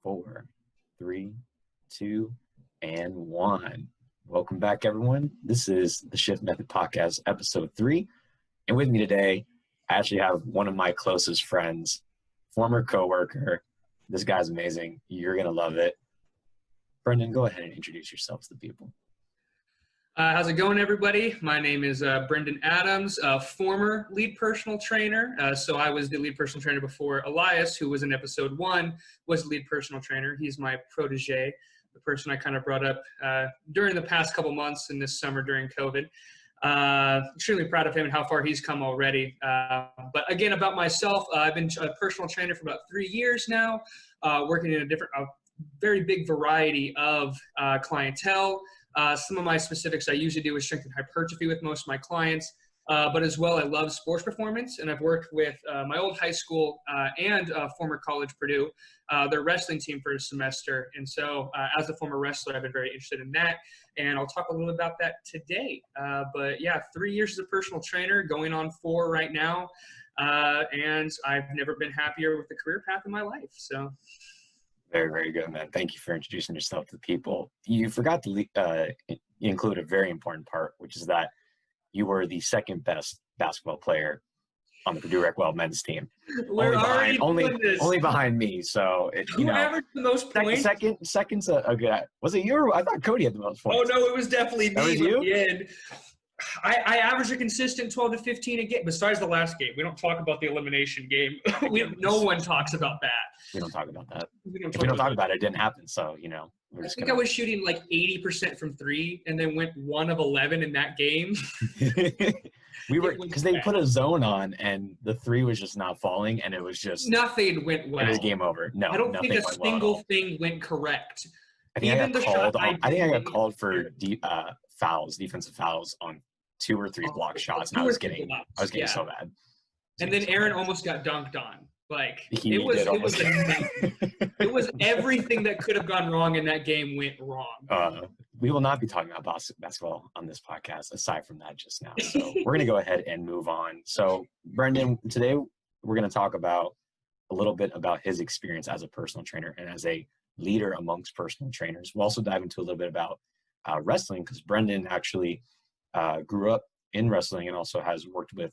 4, 3, 2, and 1. Welcome back, everyone. This is the Shift Method Podcast, episode 3. And with me today, I actually have one of my closest friends, former coworker. This guy's amazing. You're going to love it. Brendan, go ahead and introduce yourself to the people. How's it going, everybody? My name is Brendan Adams, former lead personal trainer. So I was the lead personal trainer before Elias, who was in episode 1, was the lead personal trainer. He's my protege, the person I kind of brought up during the past couple months and this summer during COVID. Extremely proud of him and how far he's come already. But again, about myself, I've been a personal trainer for about 3 years now, working in a very big variety of clientele. Some of my specifics I usually do is strength and hypertrophy with most of my clients, but as well I love sports performance, and I've worked with my old high school and former college Purdue, their wrestling team for a semester. And so as a former wrestler, I've been very interested in that, and I'll talk a little about that today. But yeah, 3 years as a personal trainer, going on 4 right now, and I've never been happier with the career path in my life. So. Very, very good, man. Thank you for introducing yourself to the people. You forgot to include a very important part, which is that you were the second best basketball player on the Purdue RecWell men's team. Only behind me. So who averaged the most points? Second's a good. Was it you? I thought Cody had the most points. Oh no, it was definitely me. That was you? Yeah. I averaged a consistent 12 to 15 a game. Besides the last game, we don't talk about the elimination game. No one talks about that. We don't talk about that. If we don't talk about it, it didn't happen. So, I think I was shooting like 80% from 3 and then went 1 of 11 in that game. Because they put a zone on and the 3 was just not falling, and it was just nothing went well. It was game over. No, I don't think a single thing went correct. I think I got called for defensive fouls on 2 or 3 block shots, and I was getting so bad. And then Aaron almost got dunked on. It was everything that could have gone wrong in that game went wrong. We will not be talking about basketball on this podcast aside from that just now. So we're going to go ahead and move on. So Brendan, today we're going to talk about a little bit about his experience as a personal trainer and as a leader amongst personal trainers. We'll also dive into a little bit about wrestling, because Brendan actually grew up in wrestling and also has worked with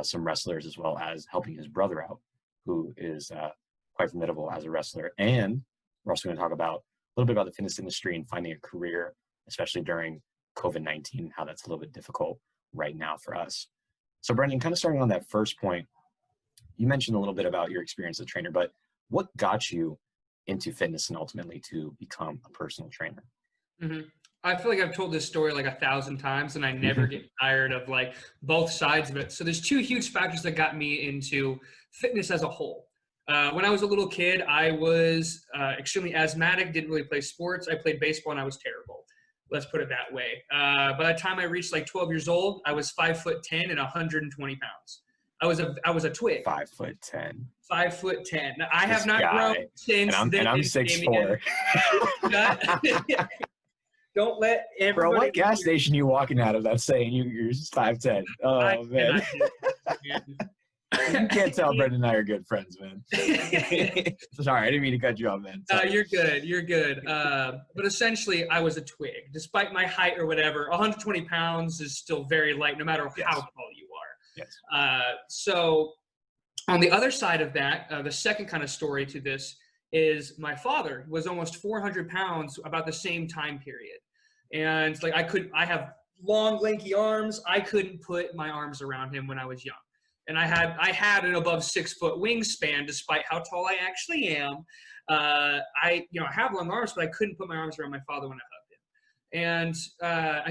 some wrestlers, as well as helping his brother out, who is quite formidable as a wrestler. And we're also going to talk about a little bit about the fitness industry and finding a career, especially during COVID-19, how that's a little bit difficult right now for us. So Brendan, kind of starting on that first point, you mentioned a little bit about your experience as a trainer, but what got you into fitness and ultimately to become a personal trainer? Mm-hmm. I feel like I've told this story like 1,000 times, and I never get tired of like both sides of it. So there's 2 huge factors that got me into fitness as a whole. When I was a little kid, I was extremely asthmatic, didn't really play sports. I played baseball and I was terrible. Let's put it that way. By the time I reached like 12 years old, I was 5'10" and 120 pounds. I was a twig. 5'10". 5'10". Now, I have not grown since then. And I'm 6'4". Don't let everybody. Bro, what gas station you walking out of that's saying you're 5'10"? Oh, man. You can't tell Brendan and I are good friends, man. Sorry, I didn't mean to cut you off, man. You're good. But essentially, I was a twig. Despite my height or whatever, 120 pounds is still very light, no matter how tall you are. Yes. So on the other side of that, the second kind of story to this is my father was almost 400 pounds about the same time period. And like I have long, lanky arms. I couldn't put my arms around him when I was young. And I had an above 6 foot wingspan, despite how tall I actually am. I have long arms, but I couldn't put my arms around my father when I hugged him. And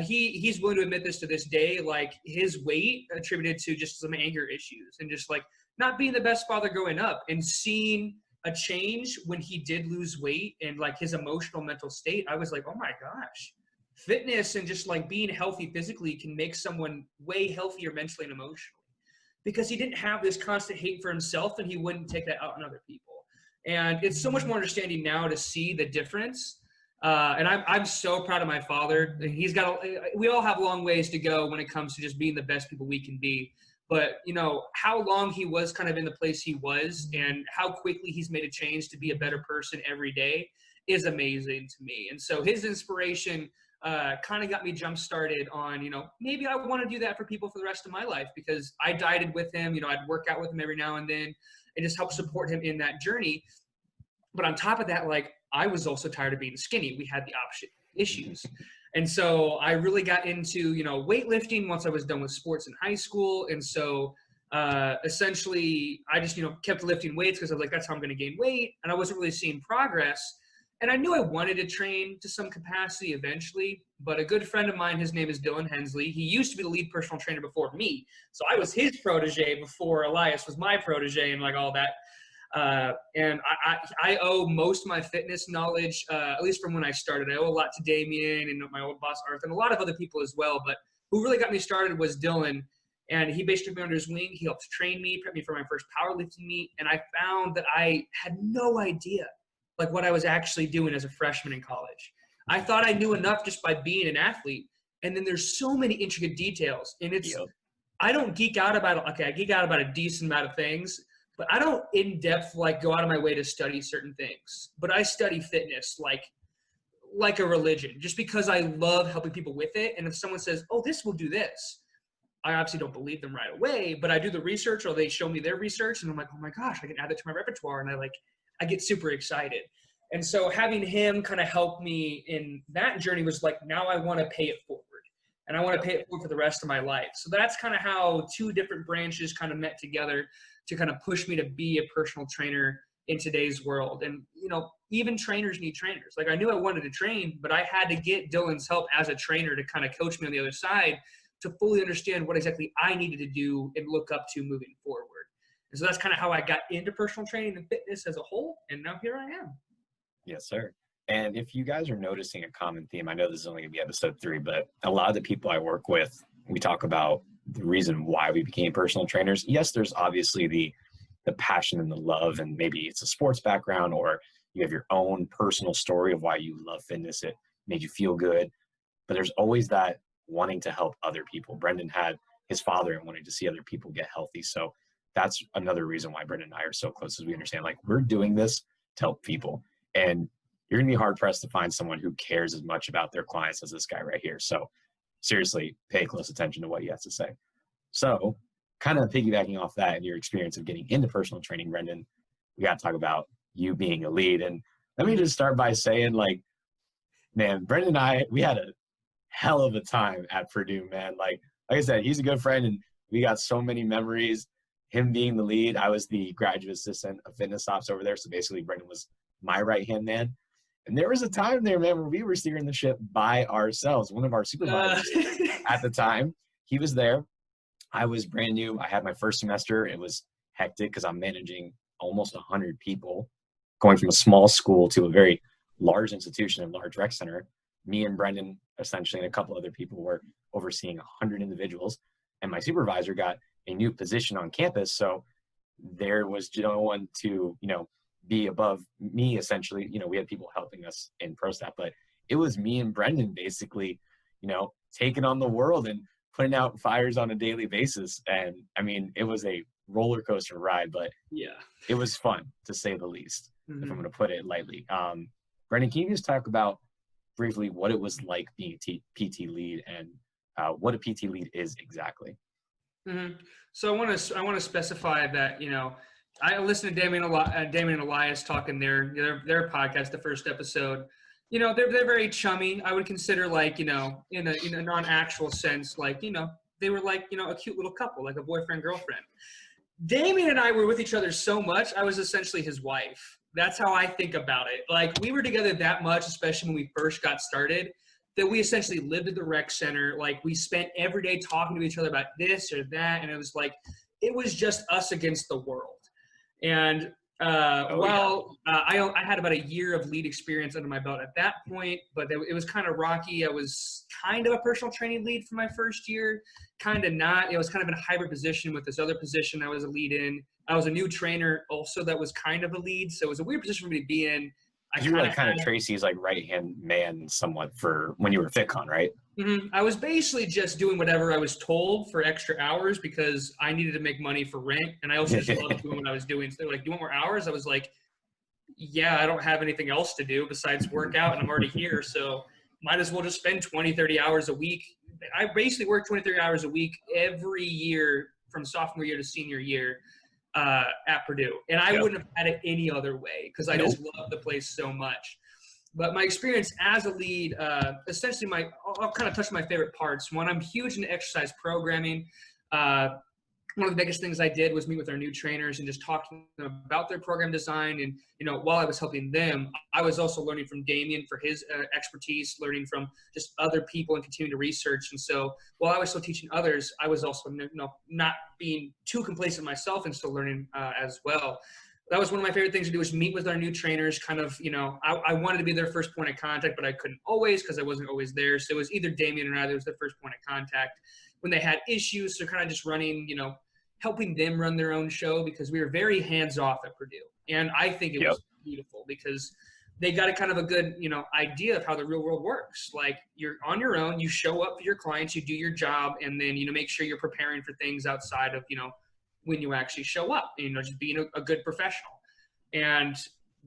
he's willing to admit this to this day, like his weight attributed to just some anger issues and just like not being the best father growing up, and seeing a change when he did lose weight and like his emotional mental state. I was like, oh my gosh, fitness and just like being healthy physically can make someone way healthier mentally and emotionally, because he didn't have this constant hate for himself and he wouldn't take that out on other people. And it's so much more understanding now to see the difference. And I'm so proud of my father. We all have long ways to go when it comes to just being the best people we can be. but how long he was kind of in the place he was and how quickly he's made a change to be a better person every day is amazing to me. And so his inspiration kind of got me jump started on, maybe I want to do that for people for the rest of my life, because I dieted with him, I'd work out with him every now and then and just help support him in that journey. But on top of that, like, I was also tired of being skinny. We had the opposite issues. And so I really got into, weightlifting once I was done with sports in high school. And so essentially I just, kept lifting weights because I was like, that's how I'm going to gain weight. And I wasn't really seeing progress. And I knew I wanted to train to some capacity eventually, but a good friend of mine, his name is Dylan Hensley. He used to be the lead personal trainer before me. So I was his protege before Elias was my protege and like all that. And I owe most of my fitness knowledge, at least from when I started. I owe a lot to Damien and my old boss, Arthur, and a lot of other people as well. But who really got me started was Dylan. And he basically took me under his wing. He helped train me, prepped me for my first powerlifting meet. And I found that I had no idea like what I was actually doing as a freshman in college. I thought I knew enough just by being an athlete. And then there's so many intricate details. And I don't geek out about it. Okay, I geek out about a decent amount of things, but I don't in depth like go out of my way to study certain things. But I study fitness like a religion, just because I love helping people with it. And if someone says, oh, this will do this, I obviously don't believe them right away, but I do the research, or they show me their research and I'm like, oh my gosh, I can add that to my repertoire. And I get super excited. And so having him kind of help me in that journey was like, now I want to pay it forward, and I want to pay it forward for the rest of my life. So that's kind of how two different branches kind of met together to kind of push me to be a personal trainer in today's world. And, even trainers need trainers. Like, I knew I wanted to train, but I had to get Dylan's help as a trainer to kind of coach me on the other side to fully understand what exactly I needed to do and look up to moving forward. And so that's kind of how I got into personal training and fitness as a whole. And now here I am. Yes, sir. And if you guys are noticing a common theme, I know this is only going to be episode 3, but a lot of the people I work with, we talk about the reason why we became personal trainers. Yes, there's obviously the passion and the love, and maybe it's a sports background, or you have your own personal story of why you love fitness. It made you feel good. But there's always that wanting to help other people. Brendan had his father and wanted to see other people get healthy. So that's another reason why Brendan and I are so close, as we understand, like, we're doing this to help people. And you're gonna be hard pressed to find someone who cares as much about their clients as this guy right here. So seriously, pay close attention to what he has to say. So kind of piggybacking off that and your experience of getting into personal training, Brendan, we got to talk about you being a lead. And let me just start by saying, like, man, Brendan and I, we had a hell of a time at Purdue, man. Like I said, he's a good friend and we got so many memories. Him being the lead, I was the graduate assistant of fitness ops over there. So basically Brendan was my right-hand man. And there was a time there, man, where we were steering the ship by ourselves. One of our supervisors at the time, he was there. I was brand new. I had my first semester. It was hectic because I'm managing almost 100 people, going from a small school to a very large institution and large rec center. Me and Brendan, essentially, and a couple other people were overseeing 100 individuals. And my supervisor got a new position on campus. So there was no one to, be above me, essentially. We had people helping us in pro staff, but it was me and Brendan basically, taking on the world and putting out fires on a daily basis. And I mean, it was a roller coaster ride, but yeah, it was fun to say the least, if I'm going to put it lightly. Brendan, can you just talk about briefly what it was like being a PT lead and what a PT lead is exactly? So I want to specify that, I listened to Damien and Elias talking their podcast, the first episode. They're very chummy. I would consider, like, in a non-actual sense, like, they were like, a cute little couple, like a boyfriend, girlfriend. Damien and I were with each other so much, I was essentially his wife. That's how I think about it. Like, we were together that much, especially when we first got started, that we essentially lived at the rec center. Like, we spent every day talking to each other about this or that. And it was like, it was just us against the world. And I had about a year of lead experience under my belt at that point, but it was kind of rocky. I was kind of a personal training lead for my first year, kind of not. It was kind of in a hybrid position with this other position I was a lead in. I was a new trainer also that was kind of a lead, so it was a weird position for me to be in. You were like kind of Tracy's like right-hand man somewhat for when you were FitCon, right? I was basically just doing whatever I was told for extra hours because I needed to make money for rent. And I also just loved doing what I was doing. So they were like, do you want more hours? I was like, yeah, I don't have anything else to do besides work out and I'm already here. So might as well just spend 20, 30 hours a week. I basically work 20, 30 hours a week every year from sophomore year to senior year at Purdue. And I wouldn't have had it any other way because I just love the place so much. But my experience as a lead, essentially I'll kind of touch my favorite parts. One, I'm huge into exercise programming. One of the biggest things I did was meet with our new trainers and just talk to them about their program design. And, while I was helping them, I was also learning from Damien for his expertise, learning from just other people and continuing to research. And so while I was still teaching others, I was also, not being too complacent myself and still learning as well. That was one of my favorite things to do, was meet with our new trainers, kind of, I wanted to be their first point of contact, but I couldn't always because I wasn't always there. So it was either Damien or I that was their first point of contact when they had issues. So kind of just running, helping them run their own show because we were very hands-off at Purdue. And I think it was beautiful because they got a kind of a good, idea of how the real world works. Like, you're on your own, you show up for your clients, you do your job, and then, make sure you're preparing for things outside of, when you actually show up, just being a good professional. And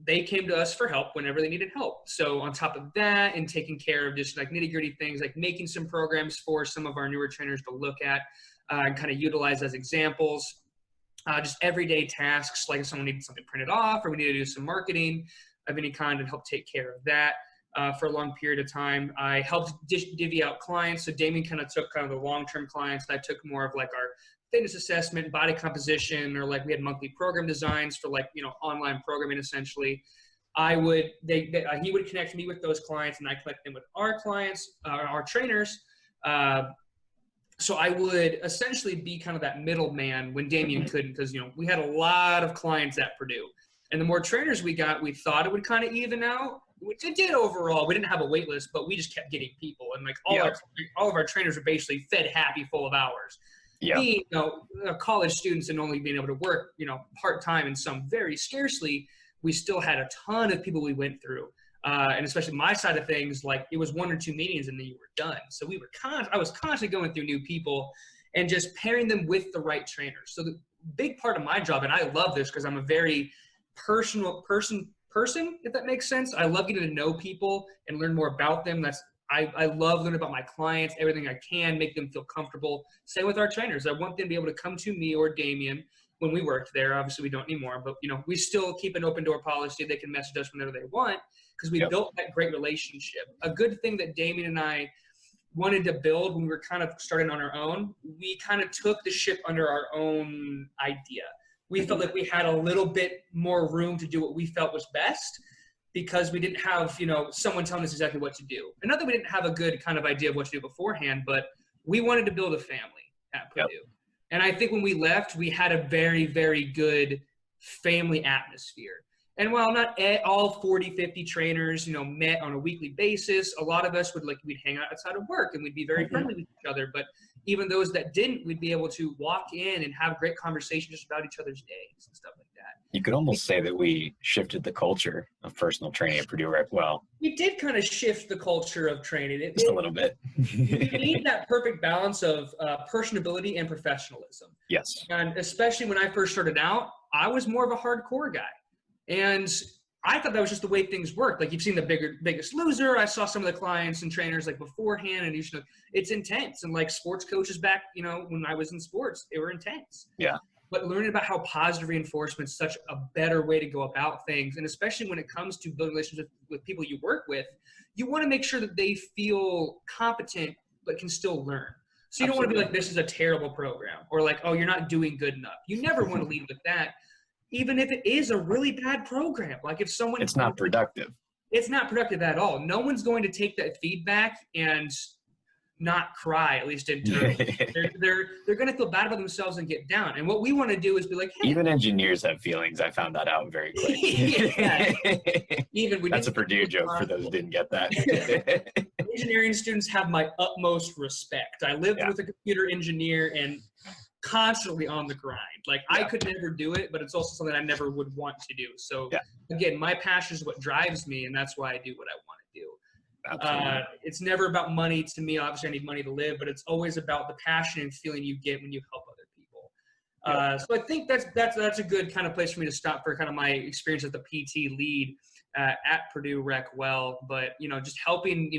they came to us for help whenever they needed help. So on top of that, and taking care of just like nitty gritty things, like making some programs for some of our newer trainers to look at and kind of utilize as examples, just everyday tasks, like if someone needed something printed off or we need to do some marketing of any kind, and help take care of that for a long period of time. I helped divvy out clients. So Damien kind of took kind of the long-term clients. I took more of like our fitness assessment, body composition, or like we had monthly program designs for like, online programming essentially. He would connect me with those clients and I connect them with our clients, our trainers. So I would essentially be kind of that middleman when Damien couldn't, because, we had a lot of clients at Purdue. And the more trainers we got, we thought it would kind of even out, which it did overall. We didn't have a wait list, but we just kept getting people. And like all of our trainers were basically fed happy, full of hours. Yeah. Being, college students and only being able to work, part-time and some very scarcely, we still had a ton of people we went through. And especially my side of things, like it was 1 or 2 meetings and then you were done. So I was constantly going through new people and just pairing them with the right trainers. So the big part of my job, and I love this because I'm a very personal person, if that makes sense. I love getting to know people and learn more about them. I love learning about my clients, everything I can, make them feel comfortable. Same with our trainers. I want them to be able to come to me or Damien when we worked there. Obviously, we don't anymore, but, we still keep an open door policy. They can message us whenever they want because we built that great relationship. A good thing that Damien and I wanted to build when we were kind of starting on our own, we kind of took the ship under our own idea. We felt like we had a little bit more room to do what we felt was best, because we didn't have, someone telling us exactly what to do. And not that we didn't have a good kind of idea of what to do beforehand, but we wanted to build a family at Purdue. And I think when we left, we had a very, very good family atmosphere. And while not all 40, 50 trainers, met on a weekly basis, a lot of us we'd hang out outside of work and we'd be very friendly with each other. But even those that didn't, we'd be able to walk in and have great conversations just about each other's days and stuff like that. You could almost say that we shifted the culture of personal training at Purdue RecWell. We did kind of shift the culture of training. Just a little bit. You need that perfect balance of personability and professionalism. Yes. And especially when I first started out, I was more of a hardcore guy. And I thought that was just the way things worked. Like, you've seen The Biggest Loser. I saw some of the clients and trainers like beforehand, and it's intense. And like sports coaches back, when I was in sports, they were intense. Yeah. But learning about how positive reinforcement is such a better way to go about things, and especially when it comes to building relationships with people you work with, you want to make sure that they feel competent but can still learn. So you don't want to be like, this is a terrible program, or like, oh, you're not doing good enough. You never want to lead with that, even if it is a really bad program. Like, if someone— It's not productive. It's not productive at all. No one's going to take that feedback and not cry, at least internally. They're going to feel bad about themselves and get down. And what we want to do is be like, hey. Even engineers have feelings. I found that out very quick. That's a Purdue joke for those who didn't get that. Engineering students have my utmost respect. I lived with a computer engineer and constantly on the grind. Like, I could never do it, but it's also something I never would want to do. So again, my passion is what drives me, and that's why I do what I want to do. Absolutely. It's never about money to me. Obviously, I need money to live, but it's always about the passion and feeling you get when you help other people. Yep. So I think that's a good kind of place for me to stop for kind of my experience as the PT lead at Purdue RecWell. But, just helping,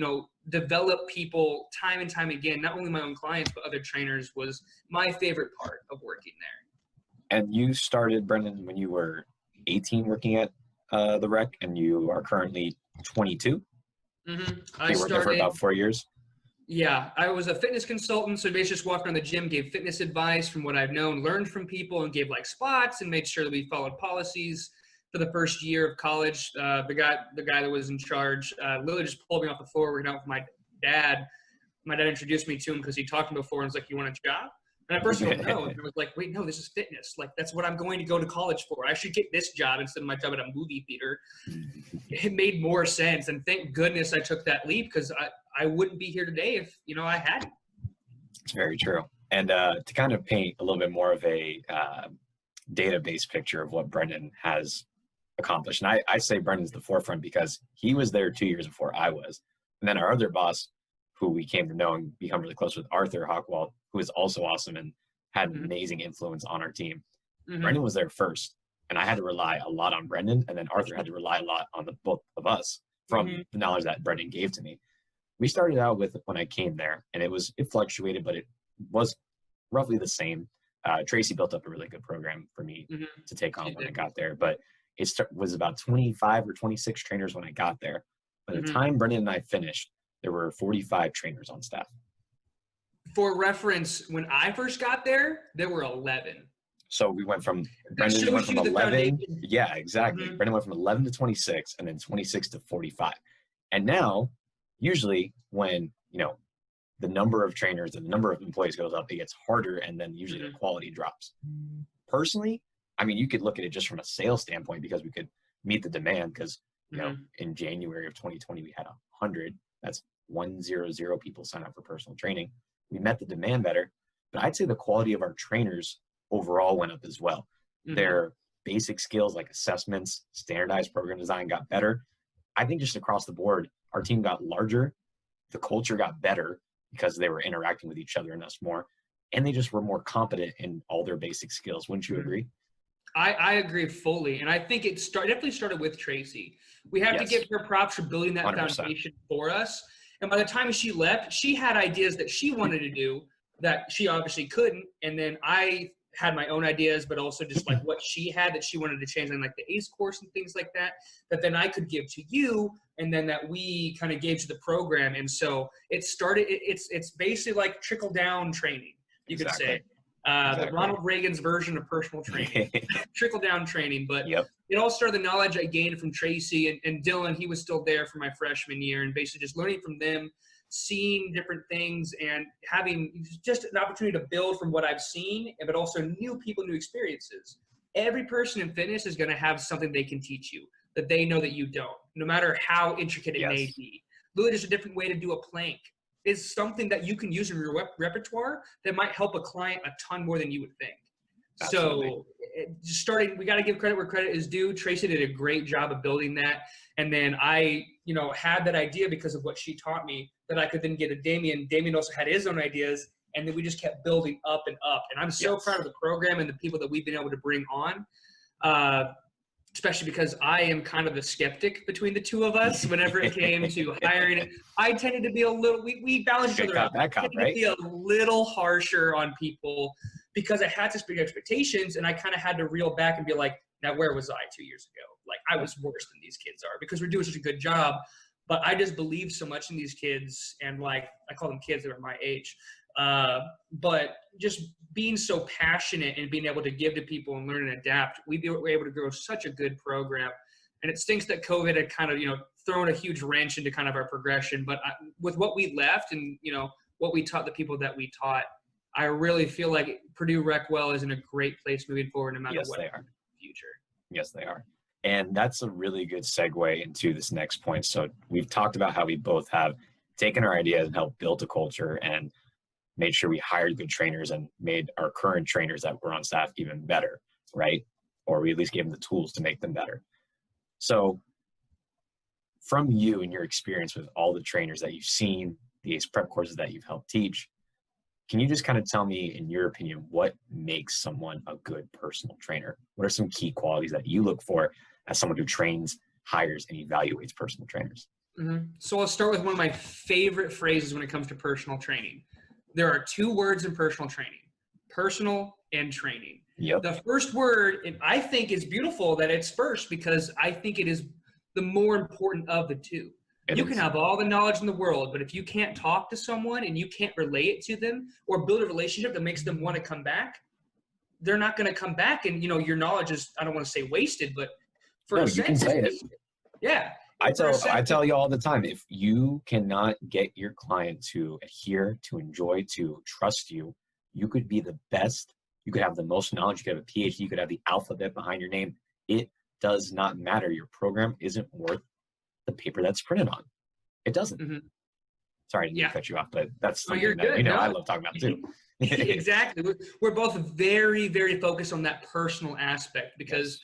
develop people time and time again, not only my own clients, but other trainers was my favorite part of working there. And you started, Brendan, when you were 18 working at the rec, and you are currently 22? Mm-hmm. You worked there for about 4 years? Yeah, I was a fitness consultant, so basically just walked around the gym, gave fitness advice from what I've known, learned from people, and gave like spots and made sure that we followed policies for the first year of college. The guy that was in charge literally just pulled me off the floor, working out with my dad. My dad introduced me to him because he talked to him before and was like, "You want a job?" And at first I don't know. And I was like, "Wait, no, this is fitness. Like, that's what I'm going to go to college for. I should get this job instead of my job at a movie theater." It made more sense. And thank goodness I took that leap, because I wouldn't be here today if, I hadn't. It's very true. And to kind of paint a little bit more of a database picture of what Brendan has accomplished. And I say Brendan's the forefront because he was there 2 years before I was. And then our other boss, who we came to know and become really close with, Arthur Hockwald, who is also awesome and had an amazing influence on our team. Brendan was there first, and I had to rely a lot on Brendan, and then Arthur had to rely a lot on the both of us from the knowledge that Brendan gave to me. We started out with, when I came there, and it fluctuated, but it was roughly the same. Tracy built up a really good program for me to take on when I got there, but it was about 25 or 26 trainers when I got there. By the time Brendan and I finished, there were 45 trainers on staff. For reference, when I first got there were 11. So we went from, Brendan went from 11. Yeah, exactly. Brendan went from 11 to 26, and then 26 to 45. And now, usually when, the number of trainers and the number of employees goes up, it gets harder, and then usually the quality drops. Personally, I mean, you could look at it just from a sales standpoint, because we could meet the demand, because, in January of 2020, we had 100. That's 100 people sign up for personal training. We met the demand better, but I'd say the quality of our trainers overall went up as well. Their basic skills like assessments, standardized program design got better. I think just across the board, our team got larger. The culture got better because they were interacting with each other and us more, and they just were more competent in all their basic skills. Wouldn't you agree? I agree fully. And I think it definitely started with Tracy. We have to give her props for building that 100%. Foundation for us. And by the time she left, she had ideas that she wanted to do that she obviously couldn't. And then I had my own ideas, but also just like what she had that she wanted to change, and like the ACE course and things like that then I could give to you, and then that we kind of gave to the program. And so it started, it's basically like trickle down training, you could say. The Ronald Reagan's version of personal training, trickle down training. But it all started the knowledge I gained from Tracy and Dylan. He was still there for my freshman year, and basically just learning from them, seeing different things, and having just an opportunity to build from what I've seen, but also new people, new experiences. Every person in fitness is going to have something they can teach you that they know that you don't, no matter how intricate it may be. Literally just a different way to do a plank is something that you can use in your repertoire that might help a client a ton more than you would think. Absolutely. So we got to give credit where credit is due. Tracy did a great job of building that. And then I, had that idea because of what she taught me that I could then get to Damien. Damien also had his own ideas, and then we just kept building up and up. And I'm so proud of the program and the people that we've been able to bring on, especially because I am kind of the skeptic between the two of us whenever it came to hiring. I tended to be a little, we balanced each other out. I tended to be a little harsher on people because I had such big expectations, and I kind of had to reel back and be like, now where was I 2 years ago? Like, I was worse than these kids are because we're doing such a good job. But I just believe so much in these kids, and like, I call them kids that are my age. But just being so passionate and being able to give to people and learn and adapt, we were able to grow such a good program. And it stinks that COVID had kind of, thrown a huge wrench into kind of our progression. But with what we left and, what we taught the people that we taught, I really feel like Purdue RecWell is in a great place moving forward no matter what in the future. Yes, they are. And that's a really good segue into this next point. So we've talked about how we both have taken our ideas and helped build a culture and made sure we hired good trainers and made our current trainers that were on staff even better, right? Or we at least gave them the tools to make them better. So from you and your experience with all the trainers that you've seen, the ACE prep courses that you've helped teach, can you just kind of tell me, in your opinion, what makes someone a good personal trainer? What are some key qualities that you look for as someone who trains, hires, and evaluates personal trainers? So I'll start with one of my favorite phrases when it comes to personal training. There are two words in personal training: personal and training. Yep. The first word, and I think it's beautiful that it's first, because I think it is the more important of the two. You can have all the knowledge in the world, but if you can't talk to someone and you can't relay it to them or build a relationship that makes them want to come back, they're not going to come back. And, your knowledge is, I don't want to say wasted, but for a sense, you can say it. Yeah. I tell you all the time, if you cannot get your client to adhere, to enjoy, to trust you, you could be the best. You could have the most knowledge. You could have a PhD. You could have the alphabet behind your name. It does not matter. Your program isn't worth the paper that's printed on. It doesn't. Sorry, I didn't cut you off, but that's something that I love talking about too. Exactly. We're both very, very focused on that personal aspect, because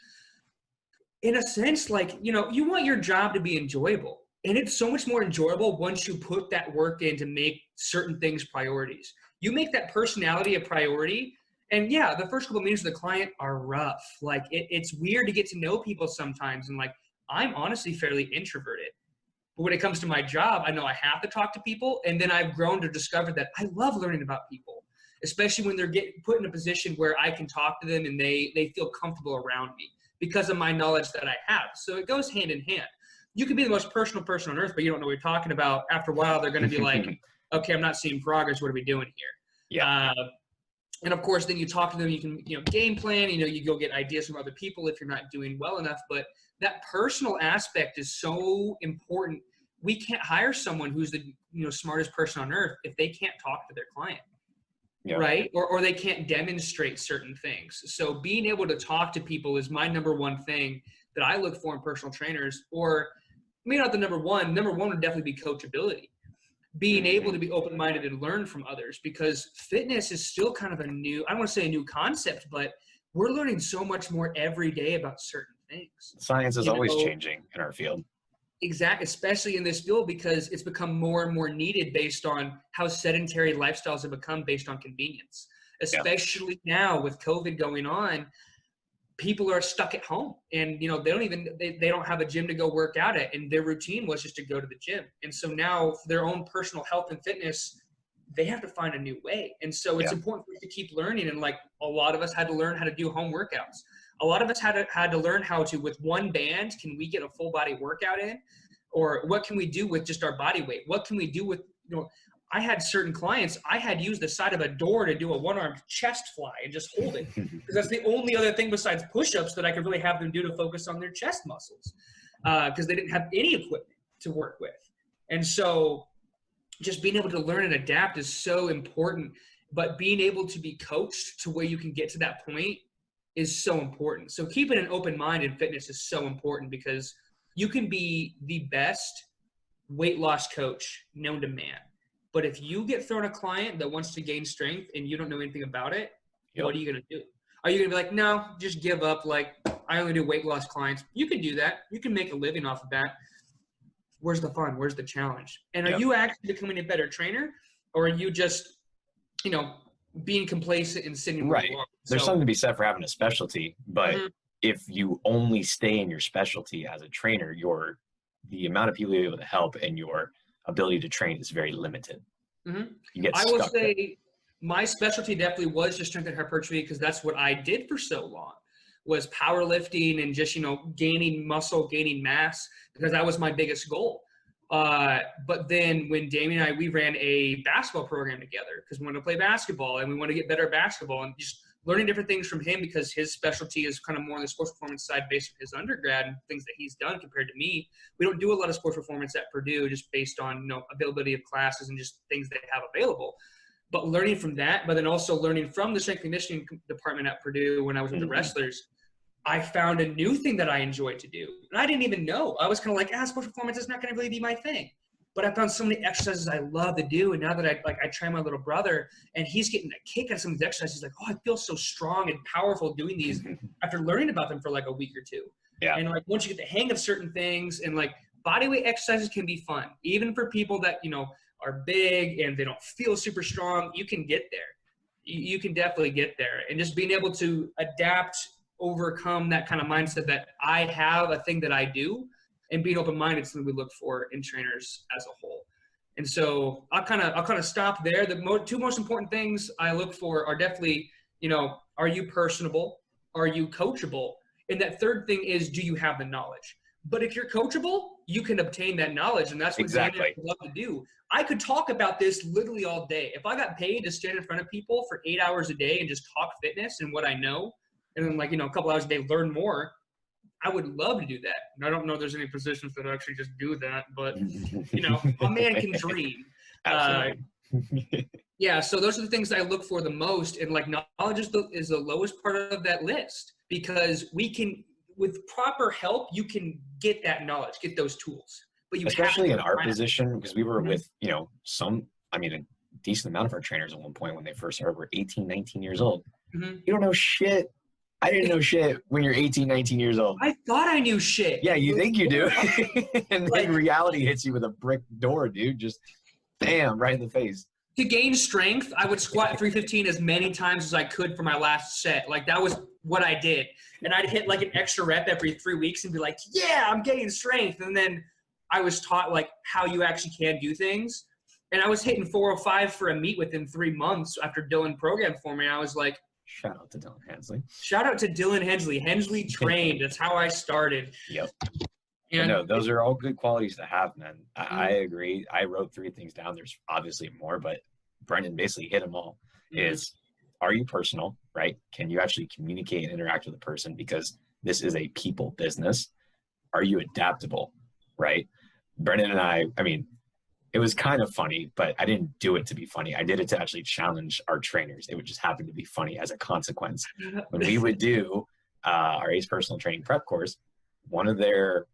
in a sense, you want your job to be enjoyable. And it's so much more enjoyable once you put that work in to make certain things priorities. You make that personality a priority. And yeah, the first couple of meetings with the client are rough. It's weird to get to know people sometimes. And I'm honestly fairly introverted. But when it comes to my job, I know I have to talk to people. And then I've grown to discover that I love learning about people, especially when they're getting put in a position where I can talk to them and they feel comfortable around me because of my knowledge that I have. So it goes hand in hand. You can be the most personal person on earth, but you don't know what you're talking about. After a while, they're going to be like, okay, I'm not seeing progress. What are we doing here? Yeah. And of course, then you talk to them, you can, game plan, you go get ideas from other people if you're not doing well enough. But that personal aspect is so important. We can't hire someone who's the, smartest person on earth if they can't talk to their client. Yeah. Right? Or they can't demonstrate certain things. So being able to talk to people is my number one thing that I look for in personal trainers, or maybe not the number one. Number one would definitely be coachability. Being able to be open-minded and learn from others, because fitness is still kind of a new, I don't want to say a new concept, but we're learning so much more every day about certain things. Science is always changing in our field. Exactly, especially in this field, because it's become more and more needed based on how sedentary lifestyles have become based on convenience. Especially now with COVID going on, people are stuck at home, and they don't have a gym to go work out at, and their routine was just to go to the gym. And so now for their own personal health and fitness, they have to find a new way. And so it's important for us to keep learning. And a lot of us had to learn how to do home workouts. A lot of us had to learn how to, with one band, can we get a full body workout in? Or what can we do with just our body weight? What can we do with, I had certain clients, I had used the side of a door to do a one-armed chest fly and just hold it. Because that's the only other thing besides push-ups that I could really have them do to focus on their chest muscles. Because they didn't have any equipment to work with. And so just being able to learn and adapt is so important. But being able to be coached to where you can get to that point is so important. So keeping an open mind in fitness is so important, because you can be the best weight loss coach known to man. But if you get thrown a client that wants to gain strength and you don't know anything about it, what are you going to do? Are you going to be like, no, just give up? I only do weight loss clients. You can do that. You can make a living off of that. Where's the fun? Where's the challenge? And are you actually becoming a better trainer, or are you just, being complacent and sitting where you are? There's something to be said for having a specialty, but if you only stay in your specialty as a trainer, the amount of people you're able to help and your ability to train is very limited. You get stuck. I will say my specialty definitely was just strength and hypertrophy, because that's what I did for so long, was powerlifting and just, gaining muscle, gaining mass, because that was my biggest goal. But then when Damien and I, we ran a basketball program together because we wanted to play basketball and we want to get better at basketball, and just learning different things from him, because his specialty is kind of more on the sports performance side based on his undergrad and things that he's done compared to me. We don't do a lot of sports performance at Purdue just based on, availability of classes and just things they have available. But learning from that, but then also learning from the strength conditioning department at Purdue when I was with the wrestlers, I found a new thing that I enjoyed to do. And I didn't even know. I was kind of like, sports performance is not going to really be my thing. But I found so many exercises I love to do. And now that I train my little brother and he's getting a kick out of some of these exercises, he's like, oh, I feel so strong and powerful doing these after learning about them for a week or two. Yeah. And once you get the hang of certain things and bodyweight exercises can be fun. Even for people that, are big and they don't feel super strong, you can get there. You can definitely get there. And just being able to adapt, overcome that kind of mindset that I have a thing that I do, and being open-minded is something we look for in trainers as a whole. And so I'll kind of stop there. The two most important things I look for are definitely, are you personable? Are you coachable? And that third thing is, do you have the knowledge? But if you're coachable, you can obtain that knowledge, and that's what Exactly. I love to do. I could talk about this literally all day. If I got paid to stand in front of people for 8 hours a day and just talk fitness and what I know, and then a couple hours a day learn more, I would love to do that. And I don't know if there's any positions that actually just do that, but a man can dream. Yeah, so those are the things I look for the most, and knowledge is the lowest part of that list, because we can, with proper help, you can get that knowledge, get those tools. But especially in our position, because we were with, a decent amount of our trainers at one point when they first started were 18, 19 years old. Mm-hmm. You don't know shit. I didn't know shit when you're 18, 19 years old. I thought I knew shit. Yeah, you think you do. And then reality hits you with a brick door, dude. Just bam, right in the face. To gain strength, I would squat 315 as many times as I could for my last set. That was what I did. And I'd hit an extra rep every 3 weeks and be like, yeah, I'm getting strength. And then I was taught how you actually can do things. And I was hitting 405 for a meet within 3 months after Dylan programmed for me. I was like, shout out to Dylan Hensley. Shout out to Dylan Hensley. Hensley trained. That's how I started. Yep. And no, those are all good qualities to have, man. I agree. I wrote 3 things down. There's obviously more, but Brendan basically hit them all. Is, are you personal, right? Can you actually communicate and interact with a person? Because this is a people business. Are you adaptable, right? Brendan and I mean, it was kind of funny, but I didn't do it to be funny. I did it to actually challenge our trainers. It would just happen to be funny as a consequence. When we would do our ACE personal training prep course, one of their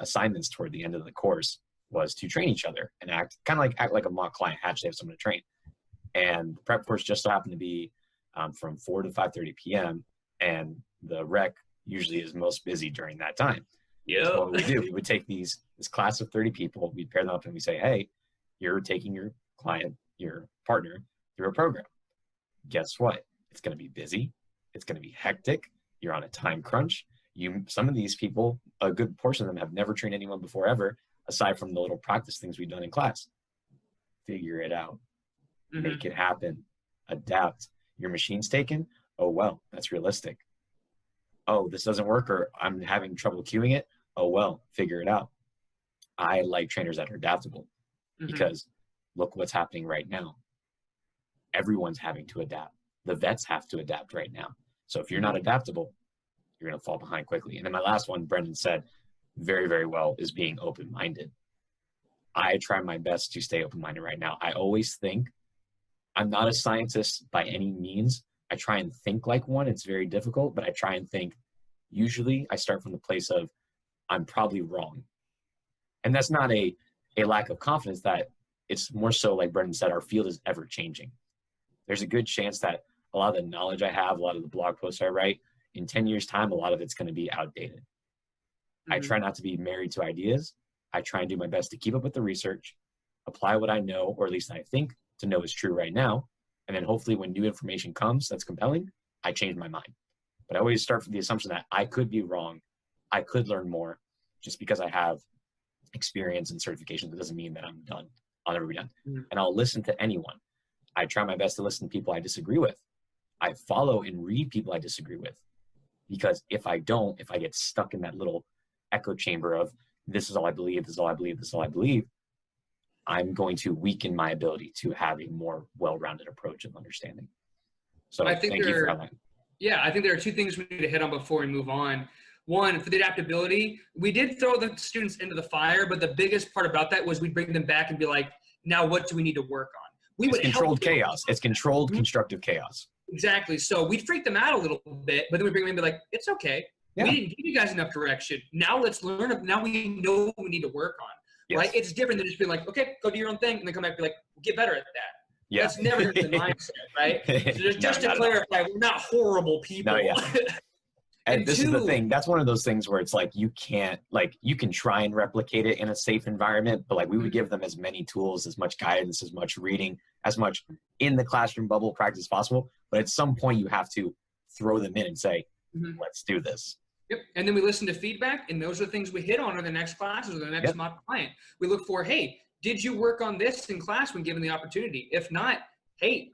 assignments toward the end of the course was to train each other and act like a mock client. Actually have someone to train. And the prep course just so happened to be from 4 to 5:30 p.m. And the rec usually is most busy during that time. Yeah. So what we do, we would take this class of 30 people, we'd pair them up and we say, hey, you're taking your client, your partner through a program. Guess what? It's going to be busy. It's going to be hectic. You're on a time crunch. Some of these people, a good portion of them have never trained anyone before ever, aside from the little practice things we've done in class. Figure it out. Make it happen. Adapt. Your machine's taken? Oh, well, that's realistic. Oh, this doesn't work, or I'm having trouble cueing it. Oh, well, figure it out. I like trainers that are adaptable because look what's happening right now. Everyone's having to adapt. The vets have to adapt right now. So if you're not adaptable, you're going to fall behind quickly. And then my last one, Brendan said very, very well, is being open-minded. I try my best to stay open-minded right now. I always think, I'm not a scientist by any means. I try and think like one. It's very difficult, but I try and think. Usually I start from the place of, I'm probably wrong. And that's not a lack of confidence, that it's more so, like Brendan said, our field is ever changing. There's a good chance that a lot of the knowledge I have, a lot of the blog posts I write, in 10 years time, a lot of it's going to be outdated. I try not to be married to ideas. I try and do my best to keep up with the research, apply what I know, or at least I think to know is true right now. And then hopefully when new information comes that's compelling, I change my mind. But I always start from the assumption that I could be wrong. I could learn more. Just because I have experience and certification, that doesn't mean that I'm done. I'll never be done. And I'll listen to anyone. I try my best to listen to people I disagree with. I follow and read people I disagree with. Because if I don't, if I get stuck in that little echo chamber of this is all I believe, this is all I believe, this is all I believe, I'm going to weaken my ability to have a more well-rounded approach of understanding. So thank you for that. Yeah, I think there are 2 things we need to hit on before we move on. One, for the adaptability, we did throw the students into the fire, but the biggest part about that was we'd bring them back and be like, now what do we need to work on? It's controlled chaos. It's controlled constructive chaos. Exactly. So we'd freak them out a little bit, but then we bring them in and be like, it's okay. Yeah. We didn't give you guys enough direction. Now let's learn. Now we know what we need to work on. Yes. Right? It's different than just being like, okay, go do your own thing, and then come back and be like, get better at that. Yeah. That's never the mindset, right? So just to clarify, we're not horrible people. No, yeah. And this is the thing. That's one of those things where it's like you can't, like, you can try and replicate it in a safe environment, but like we would give them as many tools, as much guidance, as much reading, as much in the classroom bubble practice as possible. But at some point you have to throw them in and say, let's do this. Yep. And then we listen to feedback, and those are things we hit on in the next classes or the next mock client. We look for, hey, did you work on this in class when given the opportunity? If not, hey,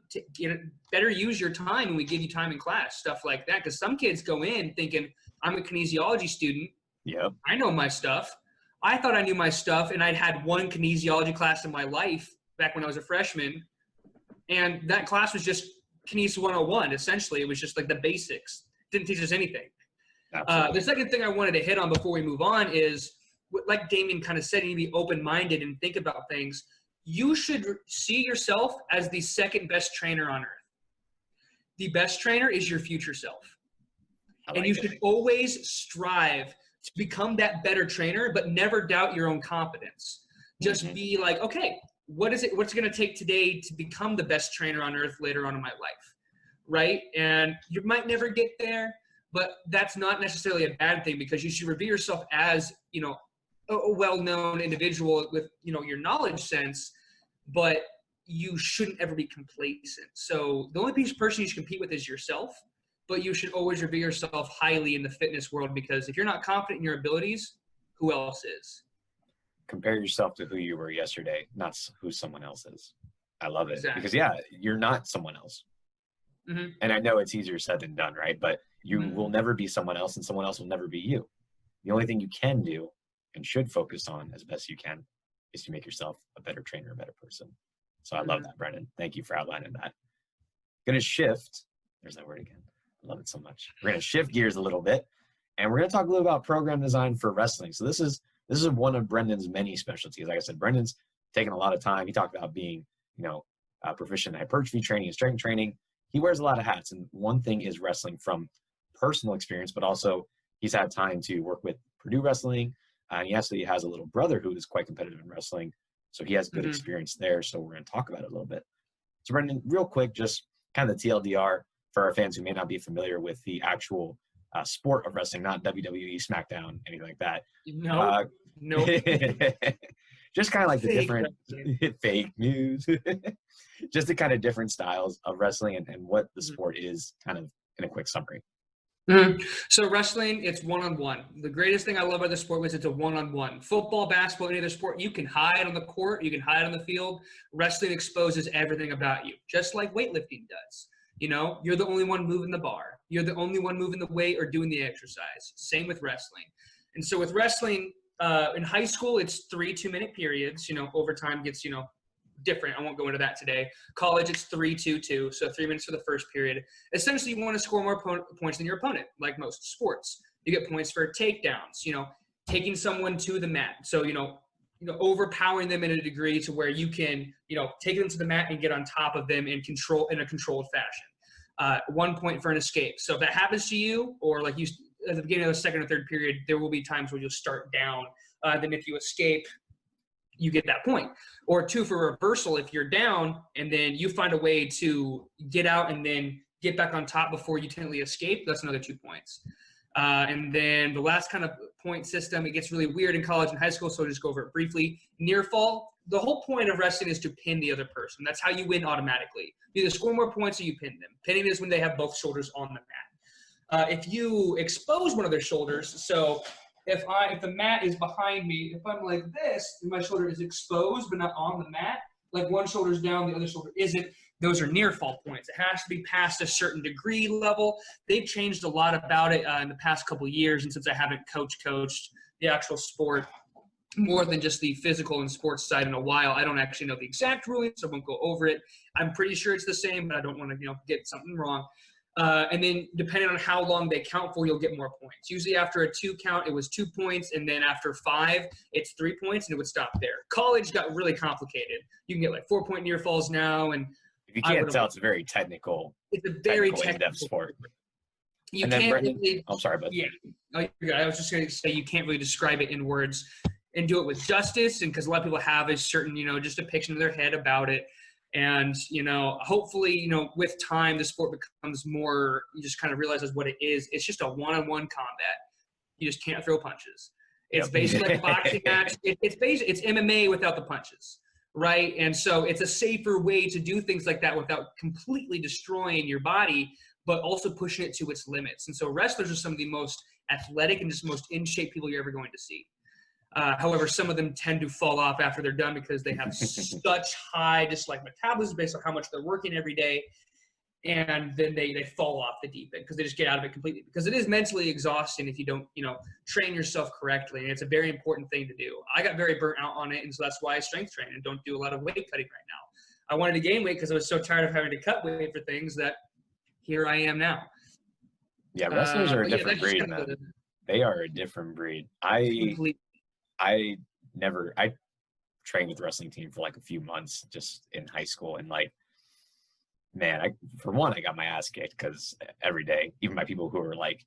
better use your time when we give you time in class, stuff like that. Because some kids go in thinking, I'm a kinesiology student. Yep. I know my stuff. I thought I knew my stuff, and I'd had one kinesiology class in my life back when I was a freshman. And that class was just Kinesis 101, essentially. It was just like the basics. Didn't teach us anything. The second thing I wanted to hit on before we move on is, like Damien kind of said, you need to be open-minded and think about things. You should see yourself as the second best trainer on earth. The best trainer is your future self. And you should always strive to become that better trainer, but never doubt your own competence. Just be like, okay, what's it going to take today to become the best trainer on earth later on in my life, right? And you might never get there, but that's not necessarily a bad thing, because you should review yourself as, you know, a well-known individual with, you know, your knowledge sense, but you shouldn't ever be complacent. So the only person you should compete with is yourself, but you should always review yourself highly in the fitness world, because if you're not confident in your abilities, who else is? Compare yourself to who you were yesterday, not who someone else is. I love it. Exactly. Because you're not someone else. And I know it's easier said than done, right? But you will never be someone else, and someone else will never be you. The only thing you can do and should focus on as best you can is to make yourself a better trainer, a better person. So I love that, Brendan. Thank you for outlining that. Going to shift. There's that word again. I love it so much. We're going to shift gears a little bit, and we're going to talk a little about program design for wrestling. So this is one of Brendan's many specialties. Like I said, Brendan's taken a lot of time. He talked about being, you know, proficient in hypertrophy training and strength training. He wears a lot of hats, and one thing is wrestling from personal experience, but also he's had time to work with Purdue Wrestling. He actually has a little brother who is quite competitive in wrestling, so he has good experience there. So we're going to talk about it a little bit. So Brendan, real quick, just kind of the TLDR for our fans who may not be familiar with the actual sport of wrestling, not WWE, SmackDown, anything like that. No. Just kind of like the Fake different fake news. Just the kind of different styles of wrestling and what the sport is, kind of in a quick summary. So wrestling, it's one-on-one. The greatest thing I love about the sport is it's a one-on-one. Football, basketball, any other sport, you can hide on the court, you can hide on the field. Wrestling exposes everything about you, just like weightlifting does. You know, you're the only one moving the bar. You're the only one moving the weight or doing the exercise. Same with wrestling. And so with wrestling, in high school, it's 3 2-minute periods. You know, overtime gets, you know, different. I won't go into that today. College, it's 3-2-2, so 3 minutes for the first period. Essentially, you want to score more points than your opponent, like most sports. You get points for takedowns, you know, taking someone to the mat. So, you know, overpowering them in a degree to where you can, you know, take them to the mat and get on top of them in a controlled fashion. 1 point for an escape. So if that happens to you, or like you at the beginning of the second or third period, there will be times where you'll start down. Then if you escape, you get that point. Or 2 for reversal, if you're down and then you find a way to get out and then get back on top before you technically escape, that's another 2 points. And then the last kind of point system, it gets really weird in college and high school, so I'll just go over it briefly. Near fall, the whole point of wrestling is to pin the other person. That's how you win automatically. You either score more points or you pin them. Pinning is when they have both shoulders on the mat. If you expose one of their shoulders, so if the mat is behind me, if I'm like this, and my shoulder is exposed but not on the mat, like one shoulder's down, the other shoulder isn't, those are near fall points. It has to be past a certain degree level. They've changed a lot about it in the past couple of years, and since I haven't coached the actual sport more than just the physical and sports side in a while, I don't actually know the exact ruling, so I won't go over it. I'm pretty sure it's the same, but I don't want to, you know, get something wrong. And then depending on how long they count for, you'll get more points. Usually after a 2 count, it was 2 points. And then after 5, it's 3 points, and it would stop there. College got really complicated. You can get like 4-point near falls now. And if you can't tell, it's a very technical. It's a very technical sport. You and can't Brendan, really, I'm sorry, but yeah. I was just going to say, you can't really describe it in words and do it with justice. And because a lot of people have a certain, you know, just depiction in their head about it. And, hopefully, with time, the sport becomes more, you just kind of realizes what it is. It's just a one-on-one combat. You just can't throw punches. It's basically like a boxing match. It's MMA without the punches, right? And so it's a safer way to do things like that without completely destroying your body, but also pushing it to its limits. And so wrestlers are some of the most athletic and just most in shape people you're ever going to see. However, some of them tend to fall off after they're done because they have such high just like metabolism based on how much they're working every day. And then they fall off the deep end because they just get out of it completely, because it is mentally exhausting if you don't, train yourself correctly. And it's a very important thing to do. I got very burnt out on it. And so that's why I strength train and don't do a lot of weight cutting right now. I wanted to gain weight because I was so tired of having to cut weight for things that here I am now. Yeah, wrestlers are a different breed, man. They are a different breed. I trained with the wrestling team for like a few months just in high school, and like, man, I got my ass kicked because every day, even by people who are like,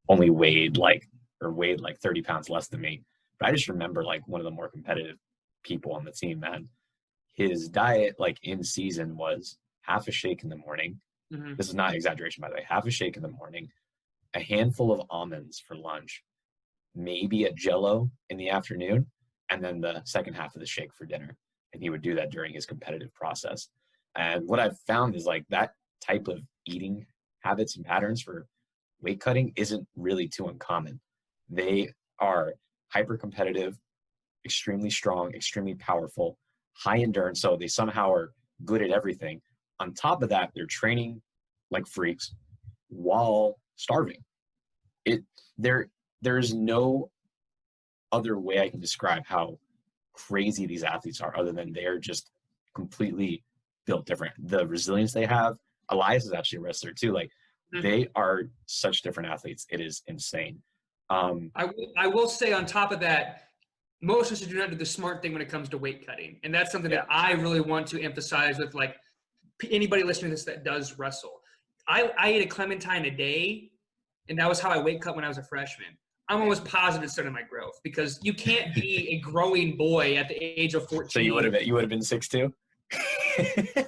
only weighed like 30 pounds less than me. But I just remember like one of the more competitive people on the team, man, his diet like in season was half a shake in the morning. Mm-hmm. This is not exaggeration, by the way. Half a shake in the morning, a handful of almonds for lunch, maybe a Jell-O in the afternoon, and then the second half of the shake for dinner. And he would do that during his competitive process. And what I've found is like that type of eating habits and patterns for weight cutting isn't really too uncommon. They are hyper competitive, extremely strong, extremely powerful, high endurance. So they somehow are good at everything. On top of that, they're training like freaks while starving. There's no other way I can describe how crazy these athletes are other than they're just completely built different. The resilience they have, Elias is actually a wrestler too. Like they are such different athletes. It is insane. I will say on top of that, most of us do not do the smart thing when it comes to weight cutting. And that's something that I really want to emphasize with like anybody listening to this that does wrestle. I ate a clementine a day, and that was how I weight cut when I was a freshman. I'm almost positive it started my growth, because you can't be a growing boy at the age of 14. So you would have been 6'2"?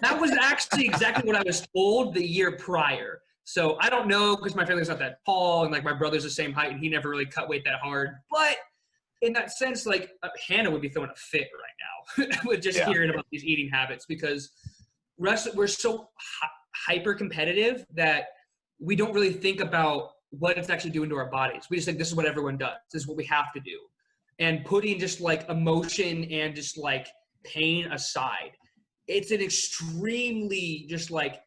That was actually exactly what I was told the year prior. So I don't know, because my family's not that tall, and like my brother's the same height, and he never really cut weight that hard. But in that sense, like Hannah would be throwing a fit right now with just hearing about these eating habits, because we're so hyper competitive that we don't really think about what it's actually doing to our bodies. We just think this is what everyone does. This is what we have to do. And putting just like emotion and just like pain aside, it's an extremely just like,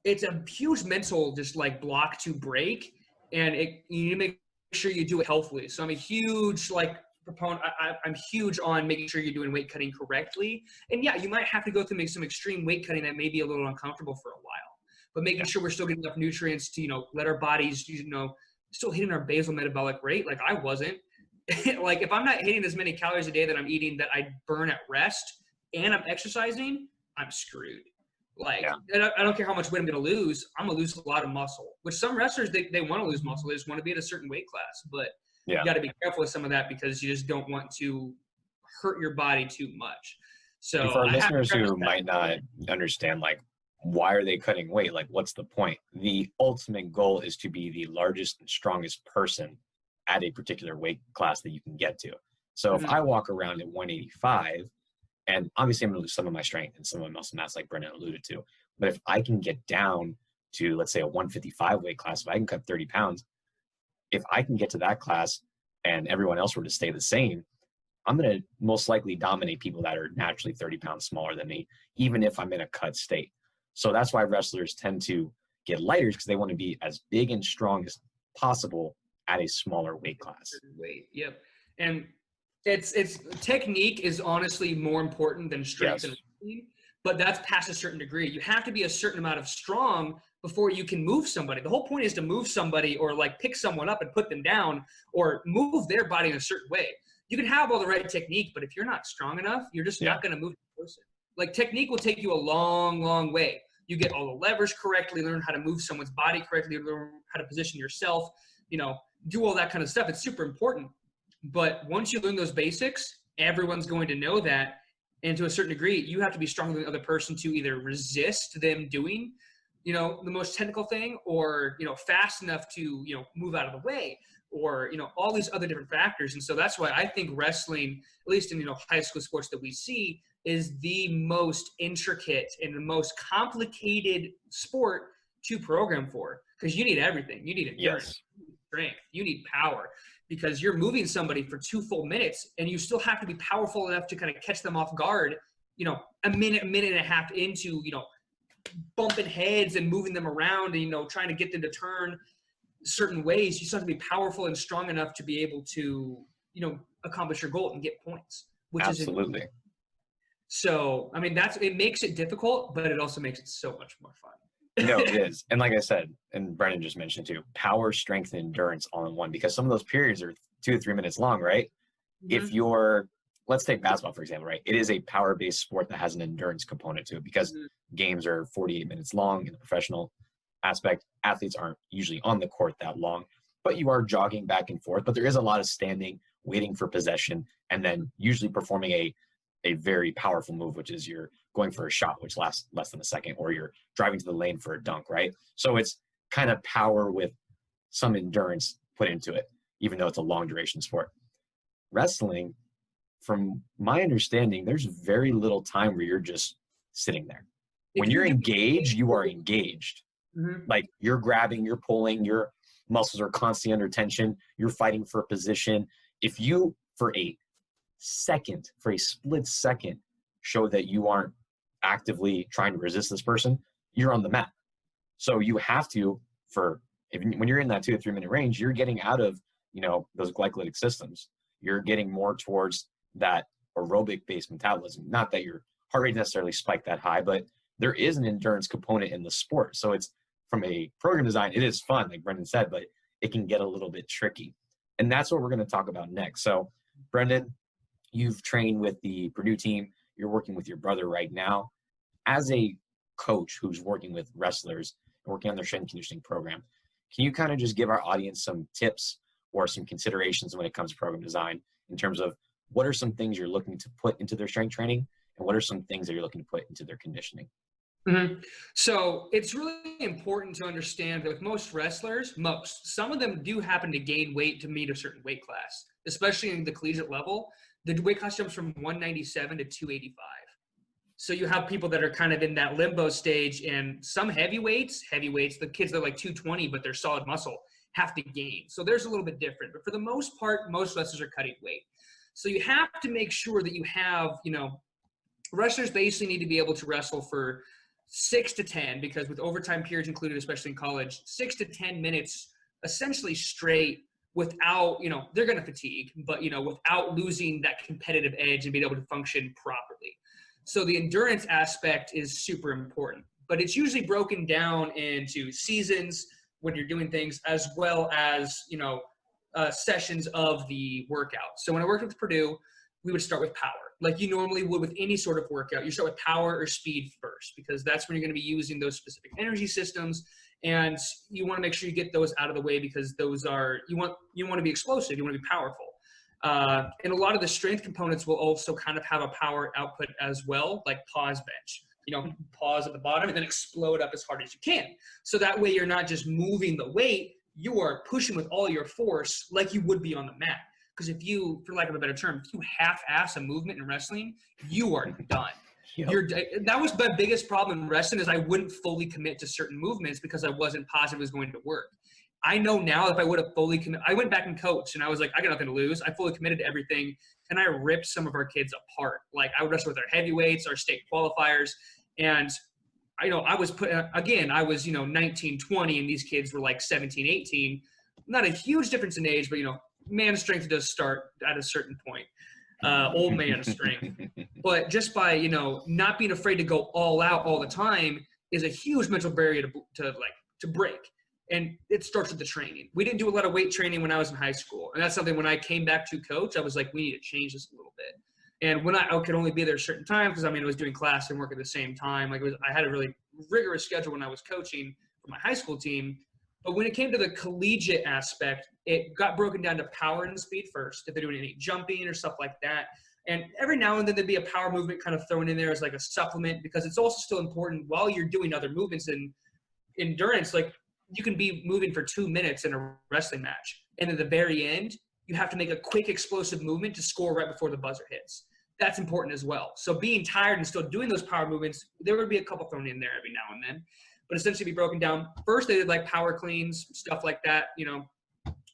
it's a huge mental just like block to break. And you need to make sure you do it healthily. So I'm a huge like proponent. I'm huge on making sure you're doing weight cutting correctly. And yeah, you might have to go through some extreme weight cutting that may be a little uncomfortable for a while. But making sure we're still getting enough nutrients to, let our bodies, still hitting our basal metabolic rate. Like I wasn't. Like if I'm not hitting as many calories a day that I'm eating that I burn at rest and I'm exercising, I'm screwed. Like, and I don't care how much weight I'm going to lose. I'm going to lose a lot of muscle, which some wrestlers, they want to lose muscle. They just want to be at a certain weight class. But you got to be careful with some of that, because you just don't want to hurt your body too much. So and for our listeners who might not understand, like, why are they cutting weight? Like, what's the point? The ultimate goal is to be the largest and strongest person at a particular weight class that you can get to. So if I walk around at 185, and obviously I'm going to lose some of my strength and some of my muscle mass, like Brendan alluded to, but if I can get down to, let's say, a 155 weight class, if I can cut 30 pounds, if I can get to that class and everyone else were to stay the same, I'm going to most likely dominate people that are naturally 30 pounds smaller than me, even if I'm in a cut state. So that's why wrestlers tend to get lighter, because they want to be as big and strong as possible at a smaller weight class. Yep. And it's technique is honestly more important than strength and weight, but that's past a certain degree. You have to be a certain amount of strong before you can move somebody. The whole point is to move somebody, or like pick someone up and put them down, or move their body in a certain way. You can have all the right technique, but if you're not strong enough, you're just not going to move the person. Like technique will take you a long, long way. You get all the levers correctly, learn how to move someone's body correctly, learn how to position yourself, do all that kind of stuff. It's super important. But once you learn those basics, everyone's going to know that. And to a certain degree, you have to be stronger than the other person to either resist them doing, the most technical thing, or, fast enough to, move out of the way, or, all these other different factors. And so that's why I think wrestling, at least in, high school sports that we see, is the most intricate and the most complicated sport to program for, because you need everything. You need endurance, you need strength, you need power, because you're moving somebody for 2 full minutes, and you still have to be powerful enough to kind of catch them off guard, a minute and a half into, bumping heads and moving them around and, trying to get them to turn certain ways. You still have to be powerful and strong enough to be able to, accomplish your goal and get points, which Absolutely. is so, I mean, it makes it difficult, but it also makes it so much more fun. No, it is. And like I said, and Brendan just mentioned too, power, strength, and endurance all in one, because some of those periods are 2 to 3 minutes long, right? Mm-hmm. If let's take basketball, for example, right? It is a power-based sport that has an endurance component to it, because games are 48 minutes long in the professional aspect. Athletes aren't usually on the court that long, but you are jogging back and forth. But there is a lot of standing, waiting for possession, and then usually performing a very powerful move, which is you're going for a shot, which lasts less than a second, or you're driving to the lane for a dunk, right? So it's kind of power with some endurance put into it, even though it's a long duration sport. Wrestling, from my understanding, there's very little time where you're just sitting there. When you're engaged, you are engaged. Mm-hmm. Like, you're grabbing, you're pulling, your muscles are constantly under tension, you're fighting for a position. If you, for a split second, show that you aren't actively trying to resist this person, you're on the mat. So you have to, when you're in that 2 to 3 minute range, you're getting out of, those glycolytic systems. You're getting more towards that aerobic based metabolism. Not that your heart rate necessarily spiked that high, but there is an endurance component in the sport. So it's, from a program design, it is fun, like Brendan said, but it can get a little bit tricky. And that's what we're going to talk about next. So Brendan, you've trained with the Purdue team. You're working with your brother right now. As a coach who's working with wrestlers and working on their strength and conditioning program, can you kind of just give our audience some tips or some considerations when it comes to program design, in terms of what are some things you're looking to put into their strength training, and what are some things that you're looking to put into their conditioning? Mm-hmm. So it's really important to understand that with most wrestlers, some of them do happen to gain weight to meet a certain weight class, especially in the collegiate level. The weight class jumps from 197 to 285. So you have people that are kind of in that limbo stage, and some heavyweights, the kids that are like 220, but they're solid muscle, have to gain. So there's a little bit different, but for the most part, most wrestlers are cutting weight. So you have to make sure that you have, wrestlers basically need to be able to wrestle for 6 to 10, because with overtime periods included, especially in college, 6 to 10 minutes essentially straight without, they're going to fatigue, but, without losing that competitive edge and being able to function properly. So the endurance aspect is super important, but it's usually broken down into seasons when you're doing things, as well as, sessions of the workout. So when I worked with Purdue, we would start with power, like you normally would with any sort of workout. You start with power or speed first, because that's when you're going to be using those specific energy systems, and you want to make sure you get those out of the way, because those are, you want to be explosive, you want to be powerful. And a lot of the strength components will also kind of have a power output as well, like pause bench, pause at the bottom and then explode up as hard as you can. So that way you're not just moving the weight, you are pushing with all your force like you would be on the mat. Because if you, for lack of a better term, if you half-ass a movement in wrestling, you are done. Yep. That was my biggest problem in wrestling, is I wouldn't fully commit to certain movements because I wasn't positive it was going to work. I know now if I would have fully committed, I went back and coached, and I was like, I got nothing to lose. I fully committed to everything, and I ripped some of our kids apart. Like, I would wrestle with our heavyweights, our state qualifiers, and I was 19, 20, and these kids were like 17, 18. Not a huge difference in age, but, man strength does start at a certain point. Old man strength. But just by, not being afraid to go all out all the time is a huge mental barrier to break. And it starts with the training. We didn't do a lot of weight training when I was in high school. And that's something when I came back to coach, I was like, we need to change this a little bit. And when I could only be there a certain time, because I was doing class and work at the same time. I had a really rigorous schedule when I was coaching for my high school team. But when it came to the collegiate aspect, it got broken down to power and speed first, if they're doing any jumping or stuff like that. And every now and then there'd be a power movement kind of thrown in there as like a supplement, because it's also still important while you're doing other movements in endurance. Like you can be moving for 2 minutes in a wrestling match, and at the very end, you have to make a quick explosive movement to score right before the buzzer hits. That's important as well. So being tired and still doing those power movements, there would be a couple thrown in there every now and then, but essentially be broken down. First, they did like power cleans, stuff like that,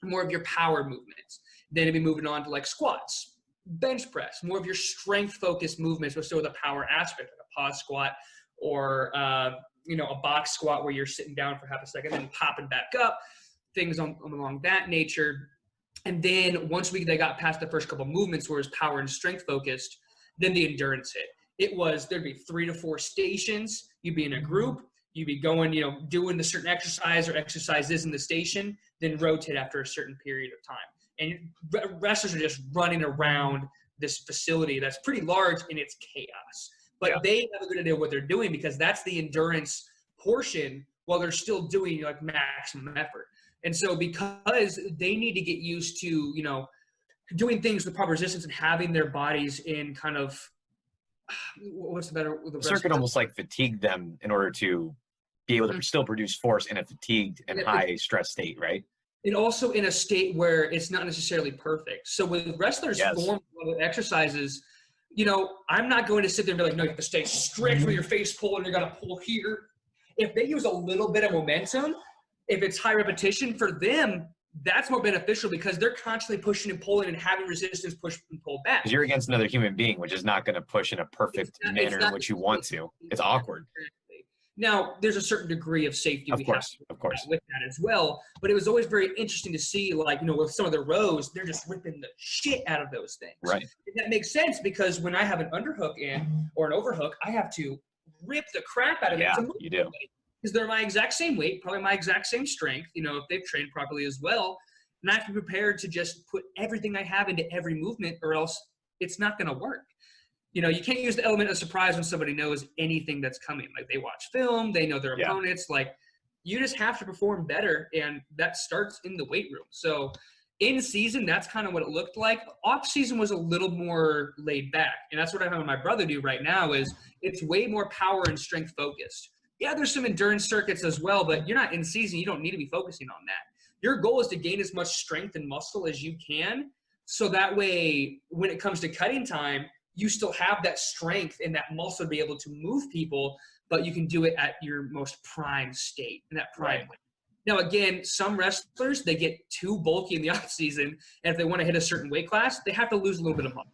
more of your power movements. Then it'd be moving on to like squats, bench press, more of your strength focused movements, but still with a power aspect, like a pause squat or, a box squat where you're sitting down for half a second and then popping back up, things along that nature. And then once they got past the first couple movements where it was power and strength focused, then the endurance hit. There'd be 3 to 4 stations. You'd be in a group. You'd be going, doing the certain exercise or exercises in the station, then rotate after a certain period of time. And wrestlers are just running around this facility that's pretty large, and it's chaos. But they have a good idea what they're doing, because that's the endurance portion while they're still doing like maximum effort. And so because they need to get used to, doing things with proper resistance and having their bodies in kind of, what's the better? The circuit almost like fatigued them in order to be able to still produce force in a fatigued and high stress state, right? And also in a state where it's not necessarily perfect. So with wrestlers form exercises, I'm not going to sit there and be like, no, you have to stay strict with your face pull and you're going to pull here. If they use a little bit of momentum, if it's high repetition for them, that's more beneficial, because they're constantly pushing and pulling and having resistance push and pull back. Because you're against another human being, which is not going to push in a perfect manner in which you want to. It's awkward. Now, there's a certain degree of safety of course with that as well. But it was always very interesting to see, like, with some of the rows, they're just ripping the shit out of those things. Right. And that makes sense, because when I have an underhook in or an overhook, I have to rip the crap out of it. Yeah, you do. Because they're my exact same weight, probably my exact same strength, if they've trained properly as well. And I have to be prepared to just put everything I have into every movement, or else it's not going to work. You can't use the element of surprise when somebody knows anything that's coming. Like, they watch film, they know their opponents. Like, you just have to perform better, and that starts in the weight room. So in season, that's kind of what it looked like. Off season was a little more laid back, and that's what I have my brother do right now. Is it's way more power and strength focused. Yeah, there's some endurance circuits as well, but you're not in season. You don't need to be focusing on that. Your goal is to gain as much strength and muscle as you can, so that way when it comes to cutting time, you still have that strength and that muscle to be able to move people, but you can do it at your most prime state, in that prime way. Now, again, some wrestlers, they get too bulky in the off season, and if they want to hit a certain weight class, they have to lose a little bit of muscle,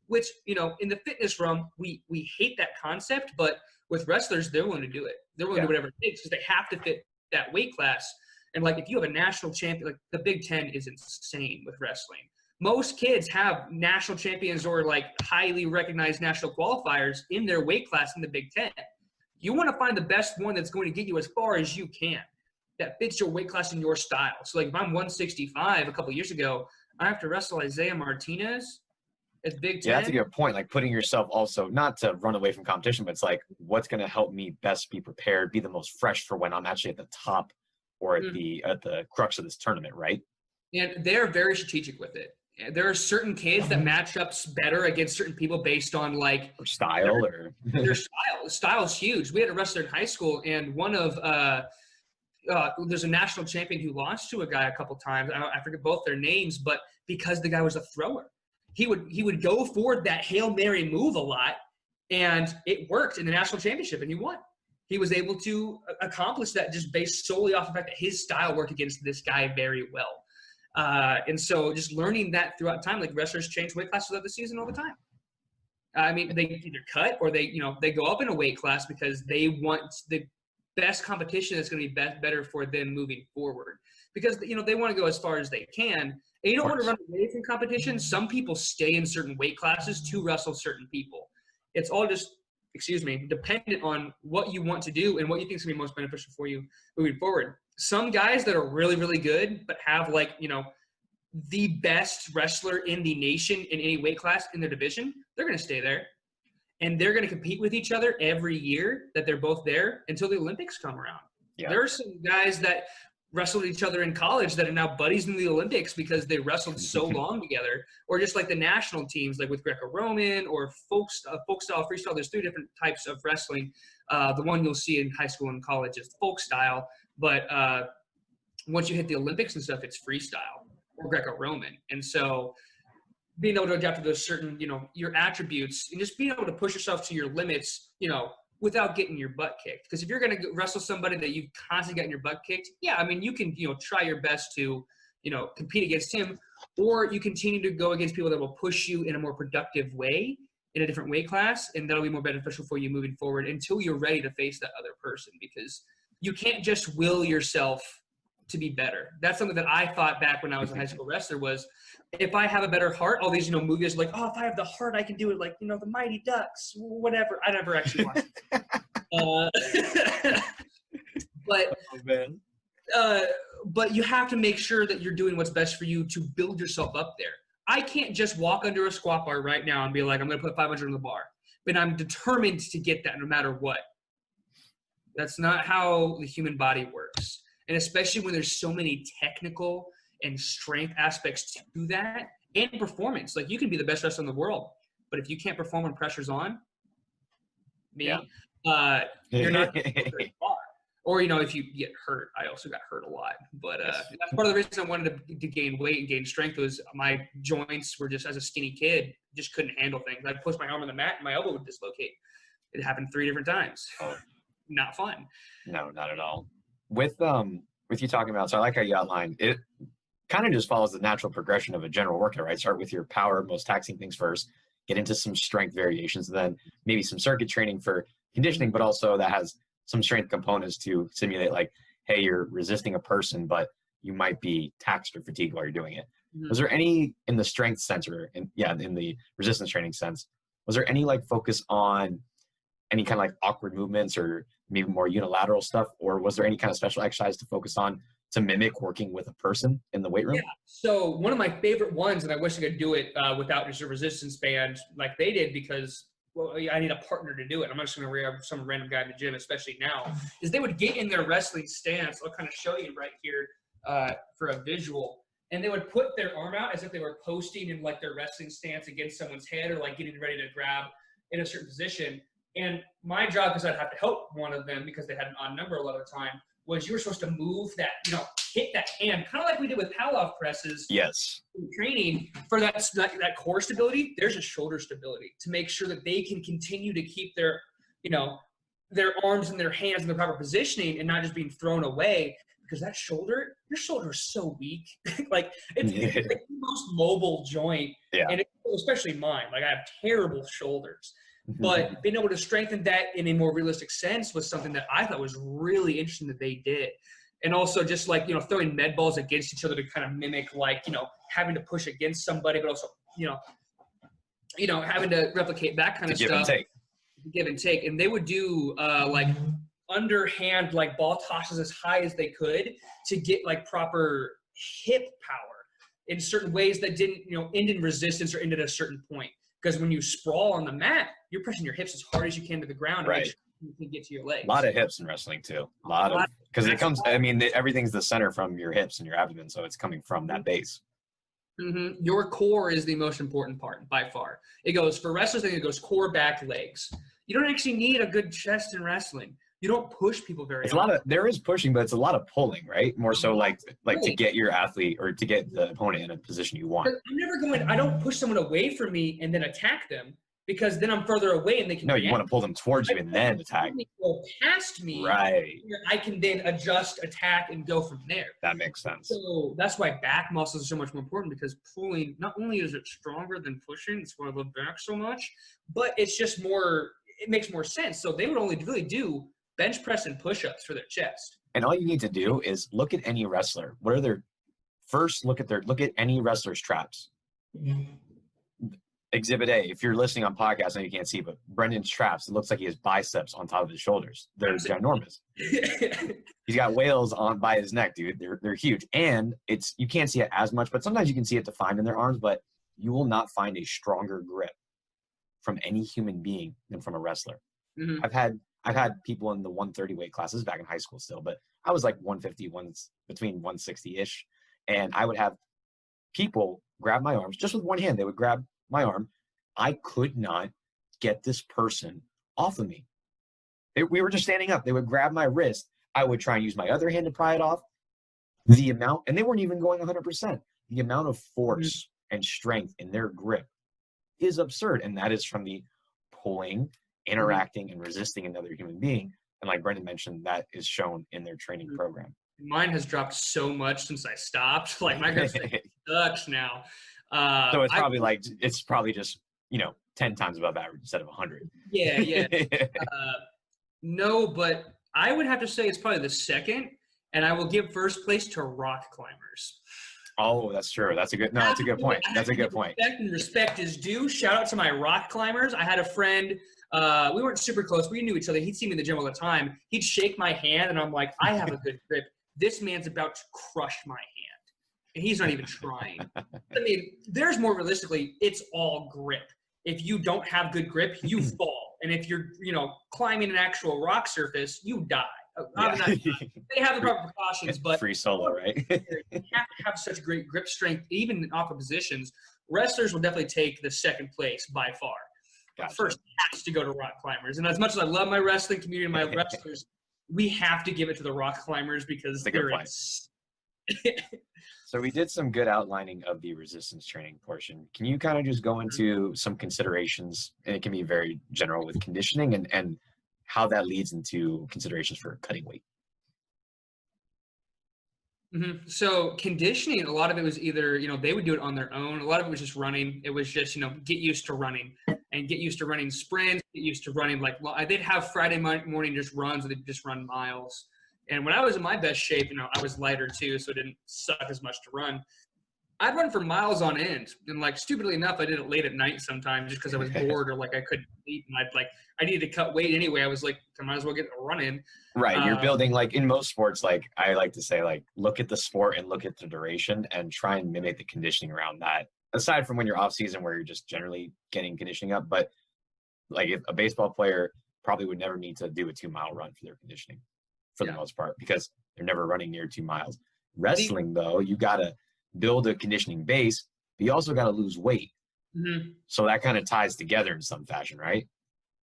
which, in the fitness realm, we hate that concept, but with wrestlers, they're willing to do it. They're willing to do whatever it takes, because they have to fit that weight class. And like, if you have a national champion, like the Big Ten is insane with wrestling. Most kids have national champions or like highly recognized national qualifiers in their weight class in the Big Ten. You want to find the best one that's going to get you as far as you can, that fits your weight class and your style. So like, if I'm 165 a couple of years ago, I have to wrestle Isaiah Martinez at Big Ten. Yeah, that's a good point. Like, putting yourself also, not to run away from competition, but it's like, what's going to help me best be prepared, be the most fresh for when I'm actually at the top or at the crux of this tournament, right? And they're very strategic with it. There are certain kids that match up better against certain people based on like style their style. Style is huge. We had a wrestler in high school, and one of there's a national champion who lost to a guy a couple times. I forget both their names, but because the guy was a thrower, he would go for that Hail Mary move a lot, and it worked in the national championship, and he won. He was able to accomplish that just based solely off the fact that his style worked against this guy very well. And so just learning that throughout time, like wrestlers change weight classes of the season all the time. I mean, they either cut or they go up in a weight class because they want the best competition that's going to be better for them moving forward. Because, they want to go as far as they can. And you don't want to run away from competition. Some people stay in certain weight classes to wrestle certain people. It's all just, dependent on what you want to do and what you think is going to be most beneficial for you moving forward. Some guys that are really, really good, but have the best wrestler in the nation in any weight class in their division, they're going to stay there. And they're going to compete with each other every year that they're both there until the Olympics come around. Yeah. There are some guys that wrestled each other in college that are now buddies in the Olympics because they wrestled so long together. Or just like the national teams, like with Greco-Roman or folk style, freestyle. There's 3 different types of wrestling. The one you'll see in high school and college is folk style, but once you hit the Olympics and stuff, it's freestyle or Greco-Roman. And so being able to adapt to those certain, your attributes and just being able to push yourself to your limits, without getting your butt kicked. Because if you're going to wrestle somebody that you've constantly gotten your butt kicked, yeah, I mean, you can, try your best to, compete against him, or you continue to go against people that will push you in a more productive way in a different weight class, and that'll be more beneficial for you moving forward until you're ready to face that other person, because you can't just will yourself to be better. That's something that I thought back when I was a high school wrestler was, if I have a better heart, all these, movies like, oh, if I have the heart, I can do it, like, the Mighty Ducks, whatever. I never actually watched it. But you have to make sure that you're doing what's best for you to build yourself up there. I can't just walk under a squat bar right now and be like, I'm going to put 500 on the bar. But I'm determined to get that no matter what. That's not how the human body works. And especially when there's so many technical and strength aspects to that and performance. Like, you can be the best wrestler in the world, but if you can't perform when pressure's on, you're not very far. Or, if you get hurt. I also got hurt a lot. But that's part of the reason I wanted to gain weight and gain strength was my joints were just, as a skinny kid, just couldn't handle things. I'd push my arm on the mat and my elbow would dislocate. It happened 3 different times. Oh. Not fun. No, not at all. With you talking about, so I like how you outlined it, kind of just follows the natural progression of a general workout, right? Start with your power, most taxing things first, get into some strength variations, and then maybe some circuit training for conditioning, but also that has some strength components to simulate, like, hey, you're resisting a person, but you might be taxed or fatigued while you're doing it. Mm-hmm. Was there any, in the strength sense, or in the resistance training sense, was there any focus on any kind of awkward movements or maybe more unilateral stuff, or was there any kind of special exercise to focus on to mimic working with a person in the weight room? Yeah. So one of my favorite ones, and I wish I could do it without just a resistance band like they did, because I need a partner to do it. I'm not just going to grab some random guy in the gym, especially now, is they would get in their wrestling stance. I'll kind of show you right here for a visual. And they would put their arm out as if they were posting in their wrestling stance against someone's head, or getting ready to grab in a certain position. And my job, because I'd have to help one of them because they had an odd number a lot of the time, was you were supposed to move that, hit that hand, kind of like we did with Palloff presses. Yes. In training for that core stability. There's a shoulder stability to make sure that they can continue to keep their, their arms and their hands in the proper positioning and not just being thrown away, because that shoulder, your shoulder is so weak. It's like the most mobile joint. Yeah. And especially mine. I have terrible shoulders. But being able to strengthen that in a more realistic sense was something that I thought was really interesting that they did. And also just throwing med balls against each other to kind of mimic having to push against somebody, but also, having to replicate that kind of stuff. Give and take. And they would do underhand ball tosses as high as they could to get proper hip power in certain ways that didn't, end in resistance or end at a certain point. Because when you sprawl on the mat, you're pressing your hips as hard as you can to the ground. Right. You can get to your legs. A lot of hips in wrestling too. A lot of, because it comes, everything's the center from your hips and your abdomen. So it's coming from that base. Mm-hmm. Your core is the most important part by far. It goes, for wrestlers, I think it goes core, back, legs. You don't actually need a good chest in wrestling. You don't push people very often. There is pushing, but it's a lot of pulling, right? More so to get your athlete or to get the opponent in a position you want. I don't push someone away from me and then attack them, because then I'm further away and they can. No, you want to pull them towards you and then attack. Go past me, right? I can then adjust, attack, and go from there. That makes sense. So that's why back muscles are so much more important, because pulling, not only is it stronger than pushing, it's why I love back so much, but it's just more. It makes more sense. So they would only really do bench press and push-ups for their chest. And all you need to do is look at any wrestler. What are their first? Look at any wrestler's traps. Exhibit A. If you're listening on podcast, I know you can't see, but Brendan's traps. It looks like he has biceps on top of his shoulders. They're ginormous. He's got whales on by his neck, dude. They're huge, and you can't see it as much, but sometimes you can see it defined in their arms. But you will not find a stronger grip from any human being than from a wrestler. Mm-hmm. I've had people in the 130 weight classes back in high school still, but I was like 150, between 160-ish. And I would have people grab my arms just with one hand. They would grab my arm. I could not get this person off of me. We were just standing up. They would grab my wrist. I would try and use my other hand to pry it off. The amount, and they weren't even going 100%. The amount of force and strength in their grip is absurd. And that is from the pulling, interacting, and resisting another human being. And like Brendan mentioned, that is shown in their training program. Mine has dropped so much since I stopped. Like my grip sucks now. So it's probably just, 10 times above average instead of 100. Yeah. No, but I would have to say it's probably the second, and I will give first place to rock climbers. Oh, that's true. That's a good point. That's a good point. Respect is due. Shout out to my rock climbers. I had a friend, we weren't super close. We knew each other. He'd see me in the gym all the time. He'd shake my hand, and I'm like, I have a good grip. This man's about to crush my hand, and he's not even trying. I mean, there's more realistically, it's all grip. If you don't have good grip, you fall. And if you're, climbing an actual rock surface, you die. Yeah. They have the proper precautions, but free solo, right? You have to have such great grip strength, even in awkward positions. Wrestlers will definitely take the second place by far. Gotcha. First has to go to rock climbers. And as much as I love my wrestling community and my wrestlers, we have to give it to the rock climbers because they're So we did some good outlining of the resistance training portion. Can you kind of just go into some considerations, and it can be very general with conditioning, and how that leads into considerations for cutting weight? Mm-hmm. So conditioning, a lot of it was either, they would do it on their own. A lot of it was just running. It was just, get used to running and get used to running sprints, get used to running. They'd have Friday morning just runs, or they'd just run miles. And when I was in my best shape, I was lighter too, so it didn't suck as much to run. I'd run for miles on end. And stupidly enough, I did it late at night sometimes just because I was bored or I couldn't sleep. And I needed to cut weight anyway. I was like, I might as well get a run in. Right. You're building, in most sports, I like to say, look at the sport and look at the duration and try and mimic the conditioning around that. Aside from when you're off season where you're just generally getting conditioning up. But if a baseball player probably would never need to do a 2-mile run for their conditioning for the most part, because they're never running near 2 miles. Wrestling, though, you got to build a conditioning base, but you also got to lose weight. Mm-hmm. So that kind of ties together in some fashion, right?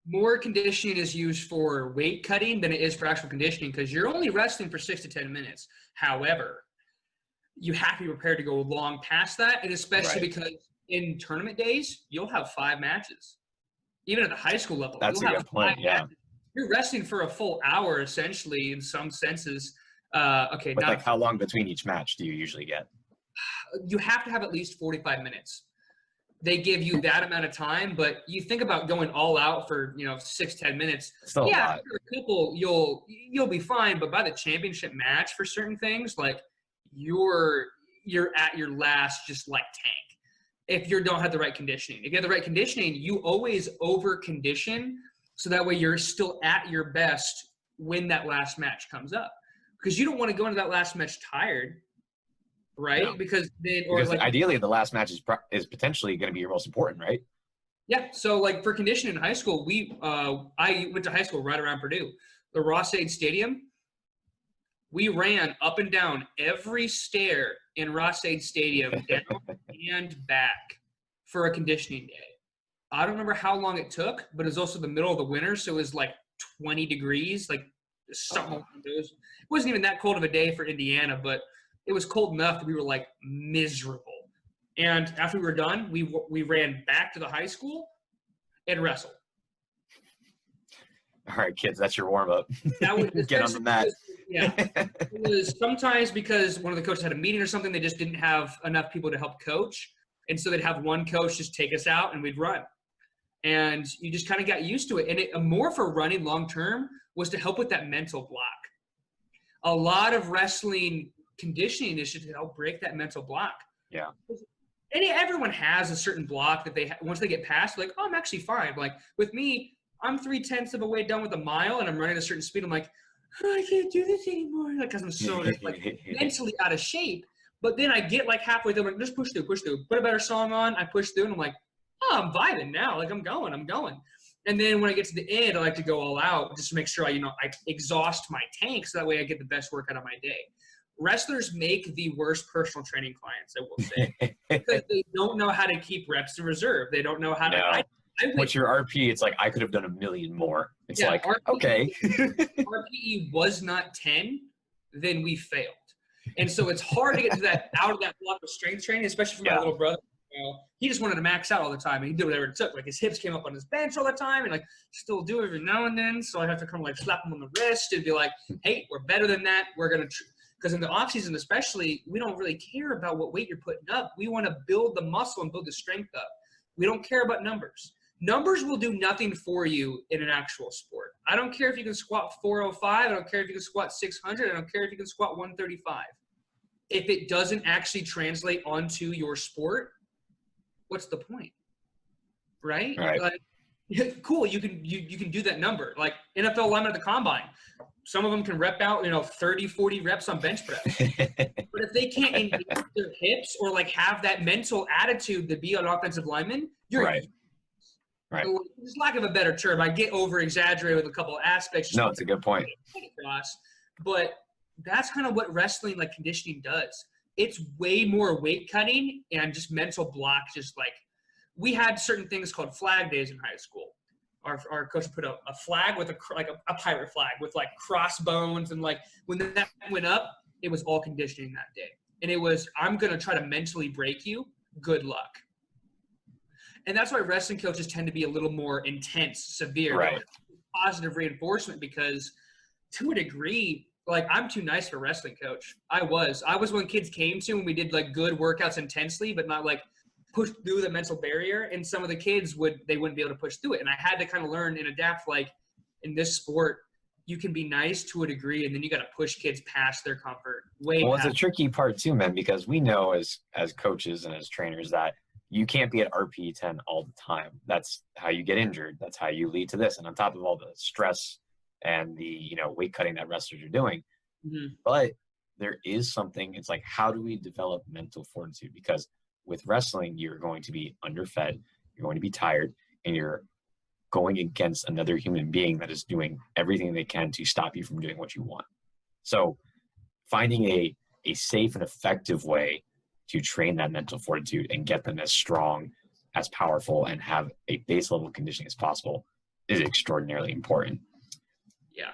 More conditioning is used for weight cutting than it is for actual conditioning, because you're only wrestling for 6 to 10 minutes. However, you have to be prepared to go long past that, and especially because in tournament days, you'll have 5 matches. Even at the high school level, that's a good point. Yeah. Matches. You're resting for a full hour, essentially, in some senses. But how long between each match do you usually get? You have to have at least 45 minutes. They give you that amount of time, but you think about going all out for 6-10 minutes. Still a lot. For a couple, you'll be fine, but by the championship match for certain things, you're at your last tank. If you don't have the right conditioning, if you have the right conditioning, you always over condition. So that way you're still at your best when that last match comes up. Because you don't want to go into that last match tired, right? No. Because ideally the last match is potentially going to be your most important, right? Yeah. So for conditioning in high school, I went to high school right around Purdue. The Ross-Ade Stadium, we ran up and down every stair in Ross-Ade Stadium, down and back for a conditioning day. I don't remember how long it took, but it was also the middle of the winter, so it was 20 degrees, something along those. It wasn't even that cold of a day for Indiana, but it was cold enough that we were miserable. And after we were done, we ran back to the high school and wrestled. All right, kids, that's your warm up. Get on the mat. Yeah, it was sometimes because one of the coaches had a meeting or something. They just didn't have enough people to help coach, and so they'd have one coach just take us out and we'd run. And you just kind of got used to it. And it more for running long term was to help with that mental block. A lot of wrestling conditioning is to help break that mental block. Yeah. And everyone has a certain block that they once they get past, I'm actually fine. With me, I'm 3/10 of a way done with a mile, and I'm running a certain speed. I'm like, I can't do this anymore, because I'm so mentally out of shape. But then I get halfway through, I'm just push through. Put a better song on, I push through, and I'm like, oh, I'm vibing now. I'm going. And then when I get to the end, I like to go all out just to make sure I exhaust my tank so that way I get the best work out of my day. Wrestlers make the worst personal training clients, I will say, because they don't know how to keep reps in reserve. They don't know how to. What's your RP? It's like, I could have done a million more. It's like, RPE, okay. RPE was not 10, then we failed. And so it's hard to get to that out of that block of strength training, especially for my little brother. He just wanted to max out all the time, and he did whatever it took. Like, his hips came up on his bench all the time, and like still do it every now and then. So I have to kind of like slap him on the wrist and be like, "Hey, we're better than that. We're gonna." Because in the off season, especially, we don't really care about what weight you're putting up. We want to build the muscle and build the strength up. We don't care about numbers. Numbers will do nothing for you in an actual sport. I don't care if you can squat 405. I don't care if you can squat 600. I don't care if you can squat 135. If it doesn't actually translate onto your sport, what's the point? Right? Like, cool, you can do that number. Like NFL linemen at the combine. Some of them can rep out, 30, 40 reps on bench press. But if they can't engage their hips or like have that mental attitude to be an offensive lineman, you're right. Just lack of a better term. I get over exaggerated with a couple of aspects. No, it's a good point. But that's kind of what wrestling, like conditioning, does. It's way more weight cutting and just mental block. Just like, we had certain things called flag days in high school. Our coach put a flag with a pirate flag with like crossbones, and like when that went up, it was all conditioning that day. And it was, I'm going to try to mentally break you. Good luck. And that's why wrestling coaches tend to be a little more intense, severe, right. Positive reinforcement, because to a degree, like, I'm too nice for a wrestling coach. I was when kids came to, and we did like good workouts intensely, but not like push through the mental barrier. And some of the kids wouldn't be able to push through it. And I had to kind of learn and adapt. Like, in this sport, you can be nice to a degree, and then you got to push kids past their comfort. Well, it's a tricky part too, man, because we know as coaches and as trainers that you can't be at RP 10 all the time. That's how you get injured. That's how you lead to this. And on top of all the stress and the, weight cutting that wrestlers are doing. Mm-hmm. But there is something, it's like, how do we develop mental fortitude? Because with wrestling, you're going to be underfed, you're going to be tired, and you're going against another human being that is doing everything they can to stop you from doing what you want. So finding a safe and effective way to train that mental fortitude and get them as strong, as powerful, and have a base level conditioning as possible is extraordinarily important. Yeah.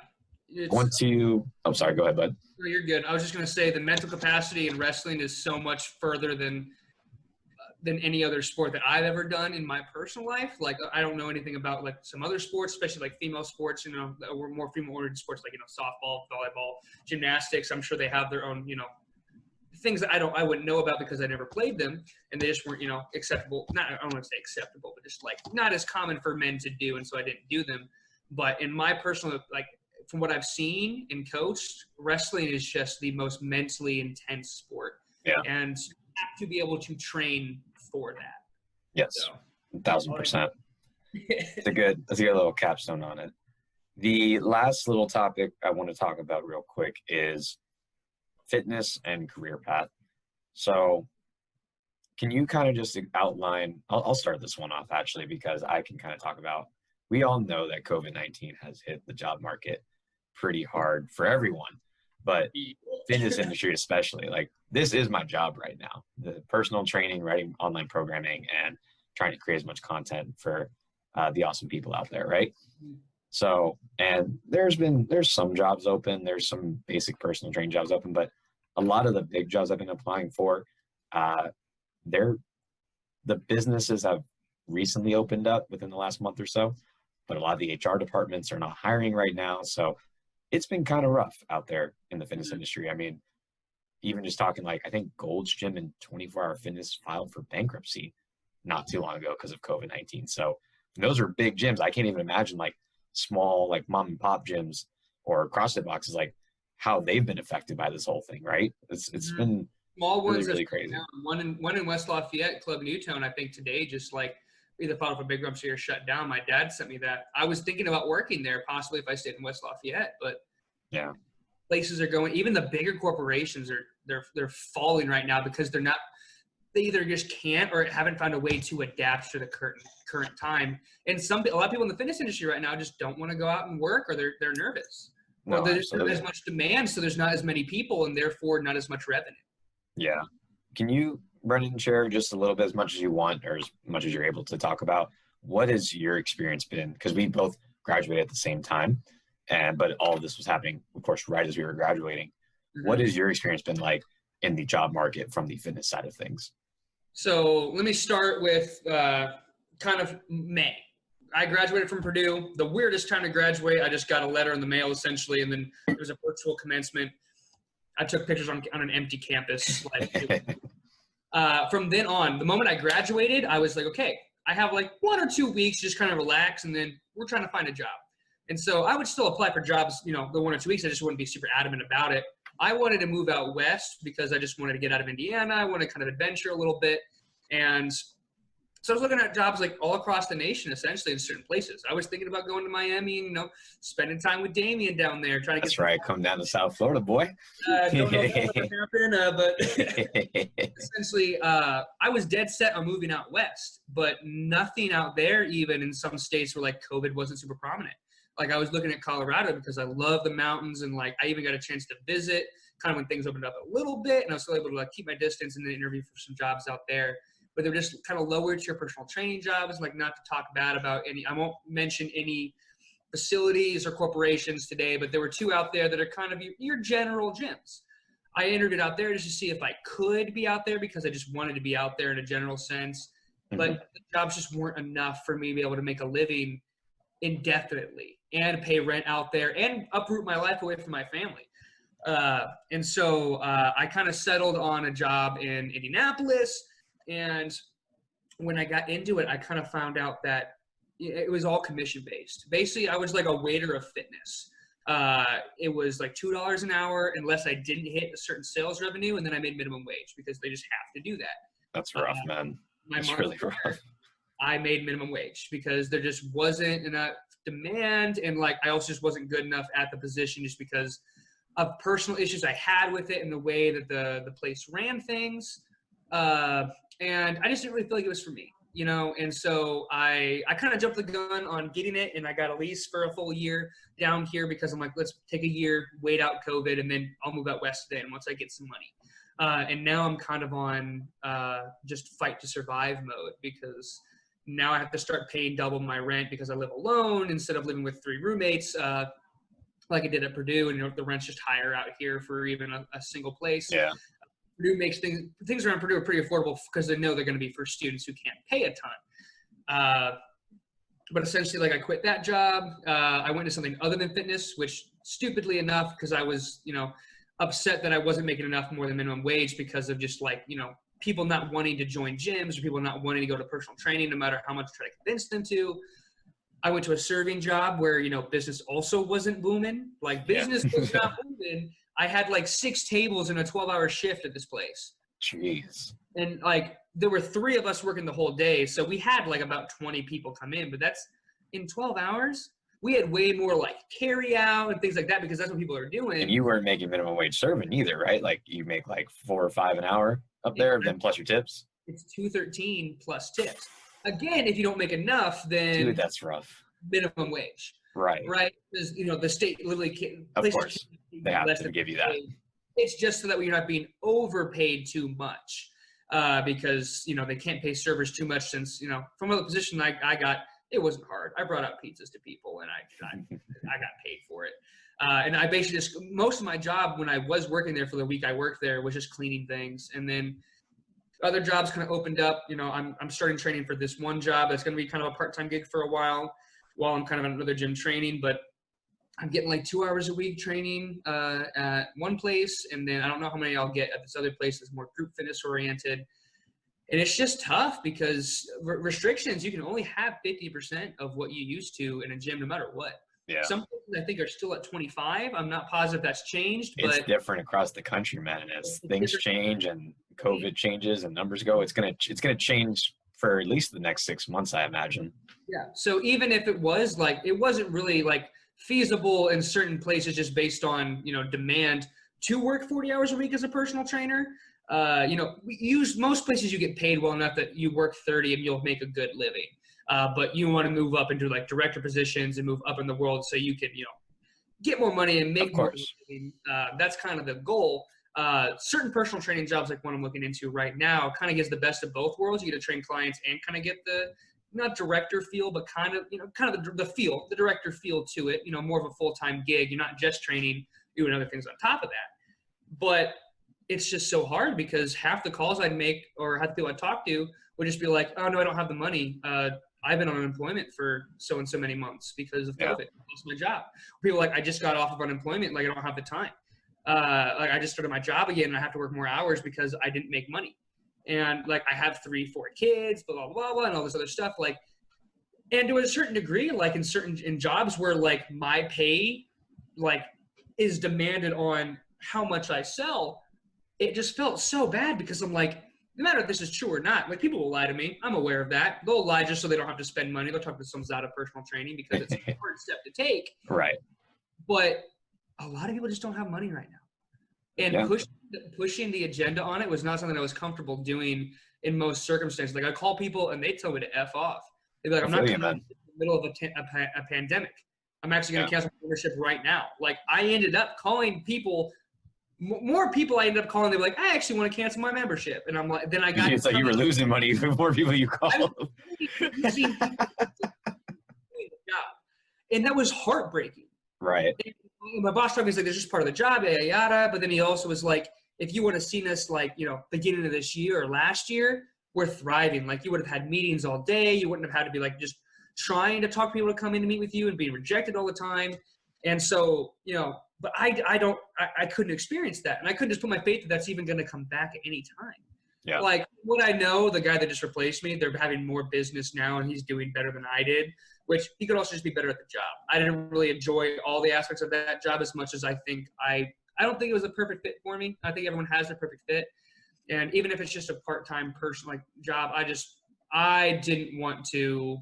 Sorry, go ahead, bud. No, you're good. I was just going to say the mental capacity in wrestling is so much further than any other sport that I've ever done in my personal life. Like, I don't know anything about like some other sports, especially like female sports, or more female-oriented sports, like, softball, volleyball, gymnastics. I'm sure they have their own, things that I wouldn't know about because I never played them, and they just weren't, acceptable. I don't want to say acceptable, but just like not as common for men to do. And so I didn't do them. But in my personal, like, from what I've seen and coached, wrestling is just the most mentally intense sport. Yeah. And you have to be able to train for that. Yes. So, 1,000%. That's a good little capstone on it. The last little topic I want to talk about real quick is fitness and career path. So can you kind of just outline, I'll start this one off actually, because I can kind of talk about, we all know that COVID-19 has hit the job market pretty hard for everyone, but fitness industry especially. Like, this is my job right now, the personal training, writing online programming, and trying to create as much content for the awesome people out there, right? So, and there's some jobs open, there's some basic personal training jobs open, but a lot of the big jobs I've been applying for, the businesses have recently opened up within the last month or so, but a lot of the HR departments are not hiring right now. So it's been kind of rough out there in the fitness industry. I mean, even just talking, like, I think Gold's Gym and 24 Hour Fitness filed for bankruptcy not too long ago because of COVID-19. So those are big gyms. I can't even imagine like small, like mom and pop gyms or CrossFit boxes, like how they've been affected by this whole thing, right? It's been small ones really crazy. One in West Lafayette, Club Newtown, I think today just like either filed for bankruptcy or shut down. My dad sent me that. I was thinking about working there possibly if I stayed in West Lafayette, but yeah, places are going. Even the bigger corporations they're falling right now because they're not. they either just can't or haven't found a way to adapt to the current time. And a lot of people in the fitness industry right now just don't want to go out and work, or they're nervous. Or No, there's not absolutely. as much demand, so there's not as many people, and therefore not as much revenue. Yeah. Can you, Brendan, share just a little bit, as much as you want or as much as you're able to talk about, what has your experience been? Because we both graduated at the same time, but all of this was happening, of course, right as we were graduating. Mm-hmm. What has your experience been like in the job market from the fitness side of things? So let me start with kind of May. I graduated from Purdue. The weirdest time to graduate, I just got a letter in the mail essentially, and then it was a virtual commencement. I took pictures on an empty campus. From then on, the moment I graduated, I was like, okay, I have like 1 or 2 weeks, just kind of relax, and then we're trying to find a job. And so I would still apply for jobs, the 1 or 2 weeks. I just wouldn't be super adamant about it. I wanted to move out west because I just wanted to get out of Indiana. I wanted to kind of adventure a little bit. And so I was looking at jobs like all across the nation, essentially in certain places. I was thinking about going to Miami and, spending time with Damien down there. Trying to That's right. Come down to South Florida, boy. Don't know if that's going to happen, but essentially I was dead set on moving out west, but nothing out there, even in some states where like COVID wasn't super prominent. Like I was looking at Colorado because I love the mountains, and like I even got a chance to visit kind of when things opened up a little bit, and I was still able to like keep my distance and then interview for some jobs out there. But they're just kind of lower tier personal training jobs, like not to talk bad about any, I won't mention any facilities or corporations today, but there were 2 out there that are kind of your general gyms. I interviewed out there just to see if I could be out there because I just wanted to be out there in a general sense. But the jobs just weren't enough for me to be able to make a living indefinitely and pay rent out there and uproot my life away from my family. And so I kind of settled on a job in Indianapolis. And when I got into it, I kind of found out that it was all commission based. Basically, I was like a waiter of fitness. It was like $2 an hour unless I didn't hit a certain sales revenue, and then I made minimum wage because they just have to do that. That's rough, man. That's really rough. I made minimum wage because there just wasn't enough demand, and like I also just wasn't good enough at the position just because of personal issues I had with it and the way that the place ran things. And I just didn't really feel like it was for me, and so I kind of jumped the gun on getting it, and I got a lease for a full year down here because I'm like, let's take a year, wait out COVID, and then I'll move out west then once I get some money. And now I'm kind of on just fight to survive mode because now I have to start paying double my rent because I live alone instead of living with 3 roommates like I did at Purdue, and the rent's just higher out here for even a single place. Yeah. Purdue makes things around Purdue are pretty affordable because they know they're going to be for students who can't pay a ton. But essentially, like I quit that job. I went to something other than fitness, which stupidly enough, because I was, upset that I wasn't making enough more than minimum wage because of just like, people not wanting to join gyms or people not wanting to go to personal training, no matter how much I try to convince them to. I went to a serving job where, business also wasn't booming. Like business was not booming. I had like 6 tables in a 12-hour shift at this place. Jeez. And like there were 3 of us working the whole day. So we had like about 20 people come in, but that's in 12 hours. We had way more like carry out and things like that because that's what people are doing. And you weren't making minimum wage serving either, right? Like you make like $4 or $5 an hour up there, then plus your tips. It's $2.13 plus tips. Again, if you don't make enough, then dude, that's rough. Minimum wage. Right. Because the state literally can't. Of course, they have to give you that. It's just so that you're not being overpaid too much, because they can't pay servers too much. Since from the position I got, it wasn't hard. I brought out pizzas to people, and I got paid for it. And I basically just most of my job when I was working there for the week I worked there was just cleaning things, and then other jobs kind of opened up. I'm starting training for this one job that's going to be kind of a part-time gig for a while I'm kind of in another gym training, but I'm getting like 2 hours a week training at one place, and then I don't know how many I'll get at this other place that's more group fitness oriented. And it's just tough because restrictions, you can only have 50% of what you used to in a gym no matter what. Yeah. Some places I think are still at 25. I'm not positive that's changed, but it's different across the country, man. And as things change and COVID changes and numbers go, it's gonna change for at least the next 6 months, I imagine. Yeah. So even if it was like, it wasn't really like feasible in certain places just based on, demand to work 40 hours a week as a personal trainer. most places you get paid well enough that you work 30 and you'll make a good living. But you want to move up into like director positions and move up in the world so you can, get more money and make more money. That's kind of the goal. Certain personal training jobs, like one I'm looking into right now, kind of gives the best of both worlds. You get to train clients and kind of get the, not director feel, but kind of the feel, the director feel to it, more of a full-time gig. You're not just training, doing other things on top of that. But it's just so hard because half the calls I'd make or half the people I'd talk to would just be like, oh no, I don't have the money. I've been on unemployment for so and so many months because of COVID. I lost my job. People are like, I just got off of unemployment. Like I don't have the time. Like I just started my job again and I have to work more hours because I didn't make money. And like I have 3-4 kids, blah, blah, blah, blah, and all this other stuff. Like, and to a certain degree, like in jobs where like my pay like is demanded on how much I sell, it just felt so bad because I'm like, no matter if this is true or not, like people will lie to me. I'm aware of that. They'll lie just so they don't have to spend money. They'll talk to someone out of personal training because it's a hard step to take. Right. But a lot of people just don't have money right now. And pushing the agenda on it was not something I was comfortable doing in most circumstances. Like I call people and they tell me to F off. They'd be like, I'm not coming in the middle of a pandemic. I'm actually going to cancel my membership right now. Like I ended up calling people, more people I ended up calling, they were like, I actually want to cancel my membership. And I'm like, then I got it's like you were losing money the more people you called. And that was heartbreaking. Right. And my boss told me, he's like, this is part of the job, yada, yada. But then he also was like, if you would have seen us like, beginning of this year or last year, we're thriving. Like you would have had meetings all day. You wouldn't have had to be like just trying to talk to people to come in to meet with you and being rejected all the time. And so, but I couldn't experience that. And I couldn't just put my faith that that's even going to come back at any time. Yeah. Like what I know, the guy that just replaced me, they're having more business now and he's doing better than I did, which he could also just be better at the job. I didn't really enjoy all the aspects of that job as much as I think I don't think it was a perfect fit for me. I think everyone has a perfect fit. And even if it's just a part-time person like job, I didn't want to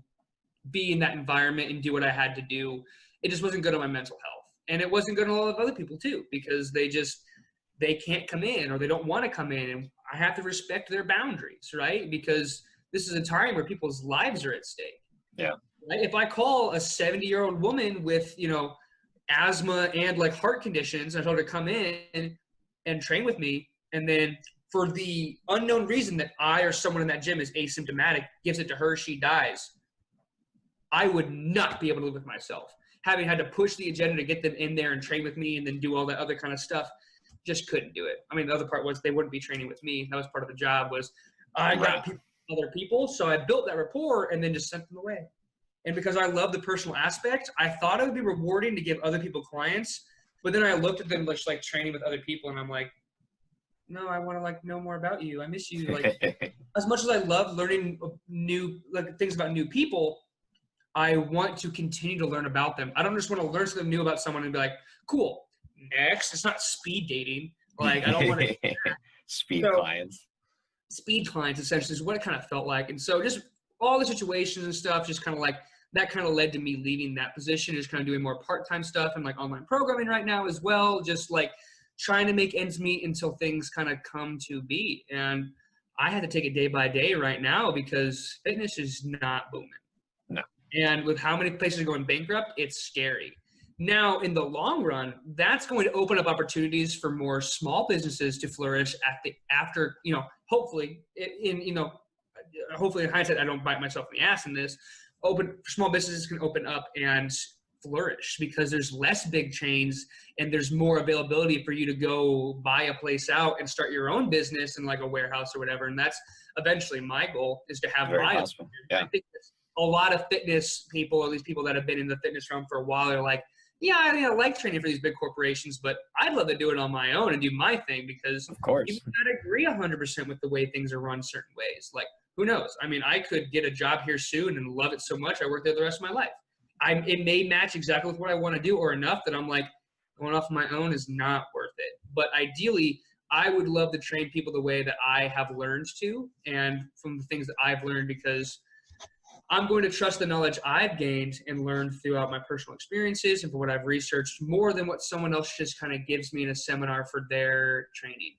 be in that environment and do what I had to do. It just wasn't good on my mental health. And it wasn't good on a lot of other people too, because they can't come in or they don't want to come in. And I have to respect their boundaries, right? Because this is a time where people's lives are at stake. Yeah. Right? If I call a 70-year-old woman with, asthma and like heart conditions, I told her to come in and train with me. And then for the unknown reason that I or someone in that gym is asymptomatic, gives it to her, she dies, I would not be able to live with myself. Having had to push the agenda to get them in there and train with me and then do all that other kind of stuff, just couldn't do it. I mean, the other part was they wouldn't be training with me. That was part of the job was I got other people. So I built that rapport and then just sent them away. And because I love the personal aspect, I thought it would be rewarding to give other people clients. But then I looked at them just like training with other people and I'm like, no, I want to like know more about you. I miss you. Like as much as I love learning new things about new people, I want to continue to learn about them. I don't just want to learn something new about someone and be like, cool, next. It's not speed dating. Like I don't want to speed clients essentially is what it kind of felt like. And so just all the situations and stuff, just kind of like that kind of led to me leaving that position, just kind of doing more part-time stuff and like online programming right now as well. Just like trying to make ends meet until things kind of come to be. And I had to take it day by day right now because fitness is not booming. No. And with how many places are going bankrupt, it's scary. Now, in the long run, that's going to open up opportunities for more small businesses to flourish after, hopefully hopefully in hindsight, I don't bite myself in the ass in this. Small businesses can open up and flourish because there's less big chains and there's more availability for you to go buy a place out and start your own business in like a warehouse or whatever. And that's eventually my goal is to have my own. I think a lot of fitness people, at least people that have been in the fitness realm for a while, are like, yeah, I like training for these big corporations, but I'd love to do it on my own and do my thing because of course, you might not agree 100% with the way things are run certain ways. Like, who knows? I mean, I could get a job here soon and love it so much I work there the rest of my life. It may match exactly with what I want to do or enough that I'm like, going off on my own is not worth it. But ideally, I would love to train people the way that I have learned to and from the things that I've learned because I'm going to trust the knowledge I've gained and learned throughout my personal experiences and for what I've researched more than what someone else just kind of gives me in a seminar for their training.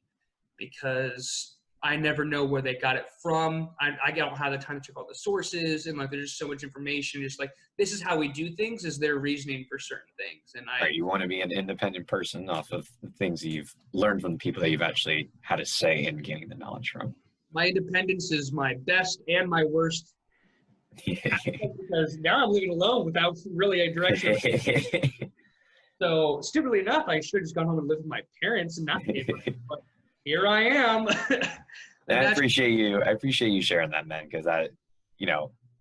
because I never know where they got it from. I don't have the time to check all the sources, and like there's just so much information. Just like, this is how we do things, is their reasoning for certain things. And Right, you want to be an independent person off of the things that you've learned from the people that you've actually had a say in gaining the knowledge from. My independence is my best and my worst, because now I'm living alone without really a direction. So stupidly enough, I should have just gone home and lived with my parents and not pay for it. But here I am. I appreciate you sharing that, man, because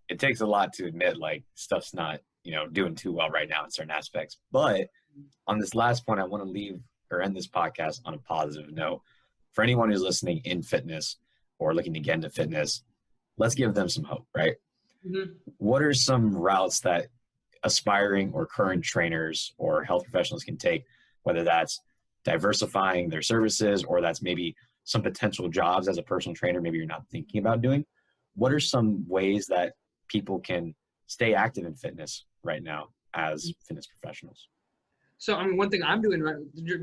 it takes a lot to admit like stuff's not, doing too well right now in certain aspects. But on this last point, I want to leave or end this podcast on a positive note. For anyone who's listening in fitness or looking to get into fitness, let's give them some hope, right? Mm-hmm. What are some routes that aspiring or current trainers or health professionals can take, whether that's diversifying their services or that's maybe some potential jobs as a personal trainer maybe you're not thinking about doing? What are some ways that people can stay active in fitness right now as fitness professionals? So, I mean, one thing I'm doing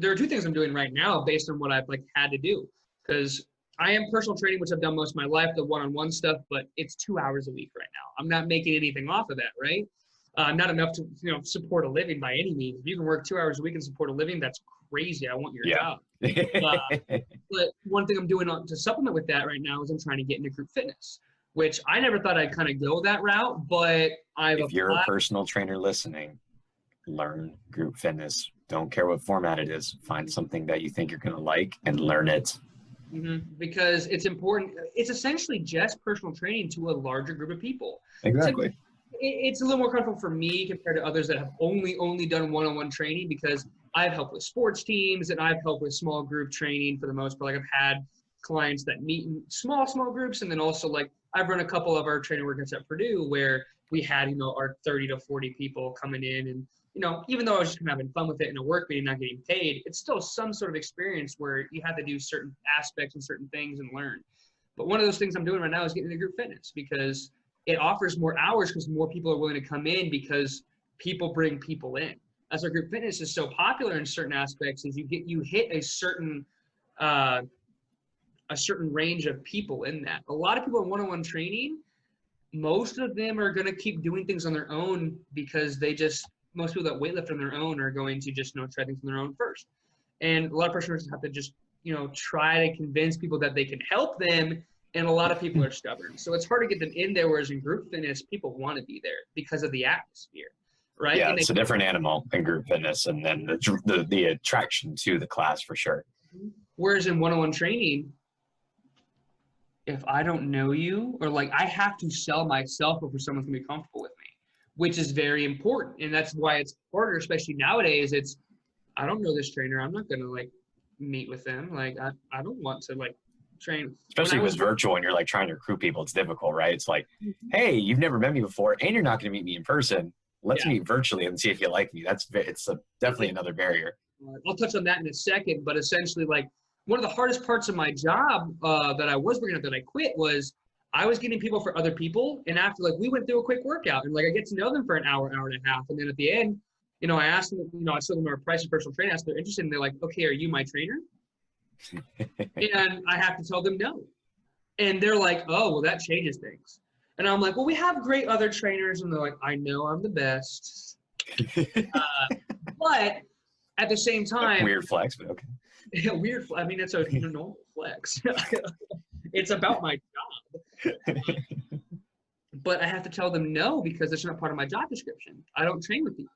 there are two things I'm doing right now based on what I've had to do, because I am personal training, which I've done most of my life, the one-on-one stuff, but it's 2 hours a week right now. I'm not making anything off of that, right? Not enough to support a living by any means. If you can work 2 hours a week and support a living, that's crazy. I want your job. But one thing I'm doing to supplement with that right now is I'm trying to get into group fitness, which I never thought I'd kind of go that route, but if you're a personal trainer listening, learn group fitness. Don't care what format it is. Find something that you think you're going to like and learn it. Mm-hmm. Because it's important. It's essentially just personal training to a larger group of people. Exactly. It's a little more comfortable for me compared to others that have only done one-on-one training, because I've helped with sports teams and I've helped with small group training for the most part. Like, I've had clients that meet in small groups, and then also like I've run a couple of our training workouts at Purdue where we had our 30 to 40 people coming in, and even though I was just kind of having fun with it in a work meeting, not getting paid, it's still some sort of experience where you have to do certain aspects and certain things and learn. But one of those things I'm doing right now is getting into group fitness, because it offers more hours because more people are willing to come in, because people bring people in. As our group fitness is so popular in certain aspects, is you hit a certain range of people in that. A lot of people in one-on-one training, most of them are going to keep doing things on their own, because most people that weightlift on their own are going to just try things on their own first. And a lot of personals have to just try to convince people that they can help them, and a lot of people are stubborn. So it's hard to get them in there, whereas in group fitness, people want to be there because of the atmosphere, right? Yeah, and it's a different animal in group fitness, and then the attraction to the class for sure. Whereas in one-on-one training, if I don't know you, or I have to sell myself before someone's going to be comfortable with me, which is very important. And that's why it's harder, especially nowadays. I don't know this trainer. I'm not going to meet with them. I don't want to train. Especially with virtual and you're trying to recruit people, it's difficult, right? It's hey, you've never met me before and you're not going to meet me in person. Let's meet virtually and see if you like me. It's definitely another barrier. I'll touch on that in a second, but essentially one of the hardest parts of my job that I was working at that I quit was I was getting people for other people. And after we went through a quick workout and I get to know them for an hour and a half. And then at the end, I asked them, I showed them our price of personal training. I asked if they're interested, and they're like, okay, are you my trainer? And I have to tell them no. And they're like, oh, well, that changes things. And I'm like, well, we have great other trainers. And they're like, I know I'm the best. But at the same time. Weird flex, but okay. Yeah, weird. I mean, it's a normal flex. It's about my job. But I have to tell them no, because it's not part of my job description. I don't train with people.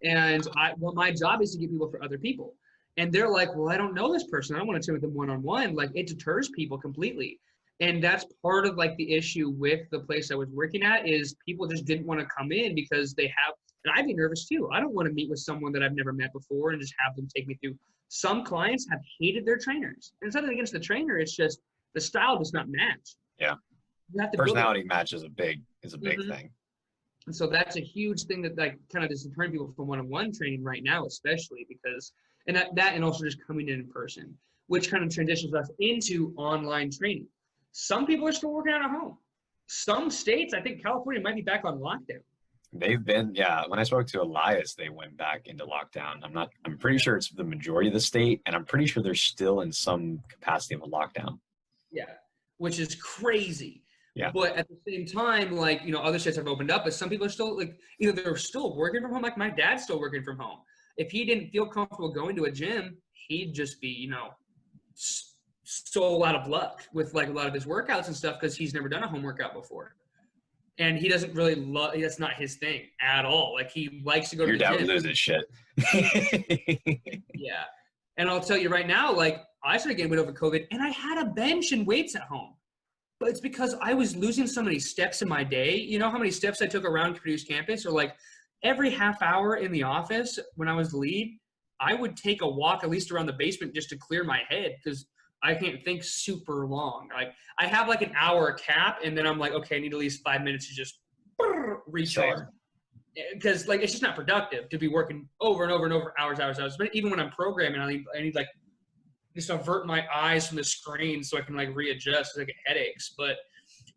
And my job is to get people for other people. And they're like, well, I don't know this person. I don't want to train with them one-on-one. It deters people completely. And that's part of the issue with the place I was working at, is people just didn't want to come in because they have, and I'd be nervous too. I don't want to meet with someone that I've never met before and just have them take me through. Some clients have hated their trainers. And it's nothing against the trainer. It's just the style does not match. Yeah. Personality match is a big thing. And so that's a huge thing that kind of is deterring people from one-on-one training right now, especially because, and that and also just coming in person, which kind of transitions us into online training. Some people are still working out at home. Some states, I think California might be back on lockdown. They've been, yeah. When I spoke to Elias, they went back into lockdown. I'm pretty sure it's the majority of the state, and I'm pretty sure they're still in some capacity of a lockdown. Yeah, which is crazy. Yeah. But at the same time, like, other states have opened up, but some people are still like, either they're still working from home. Like my dad's still working from home. If he didn't feel comfortable going to a gym, he'd just be, so out of luck with like a lot of his workouts and stuff because he's never done a home workout before. And he doesn't really love, that's not his thing at all. Like he likes to go to the gym. Your dad would lose his shit. Yeah. And I'll tell you right now, like I started getting weight over COVID and I had a bench and weights at home. But it's because I was losing so many steps in my day. You know how many steps I took around Purdue's campus? Or like every half hour in the office when I was the lead, I would take a walk at least around the basement just to clear my head because I can't think super long. Like I have like an hour cap and then I'm like, okay, I need at least 5 minutes to just recharge. Because like it's just not productive to be working over and over and over hours. But even when I'm programming, I need like just avert my eyes from the screen so I can like readjust because I get headaches. But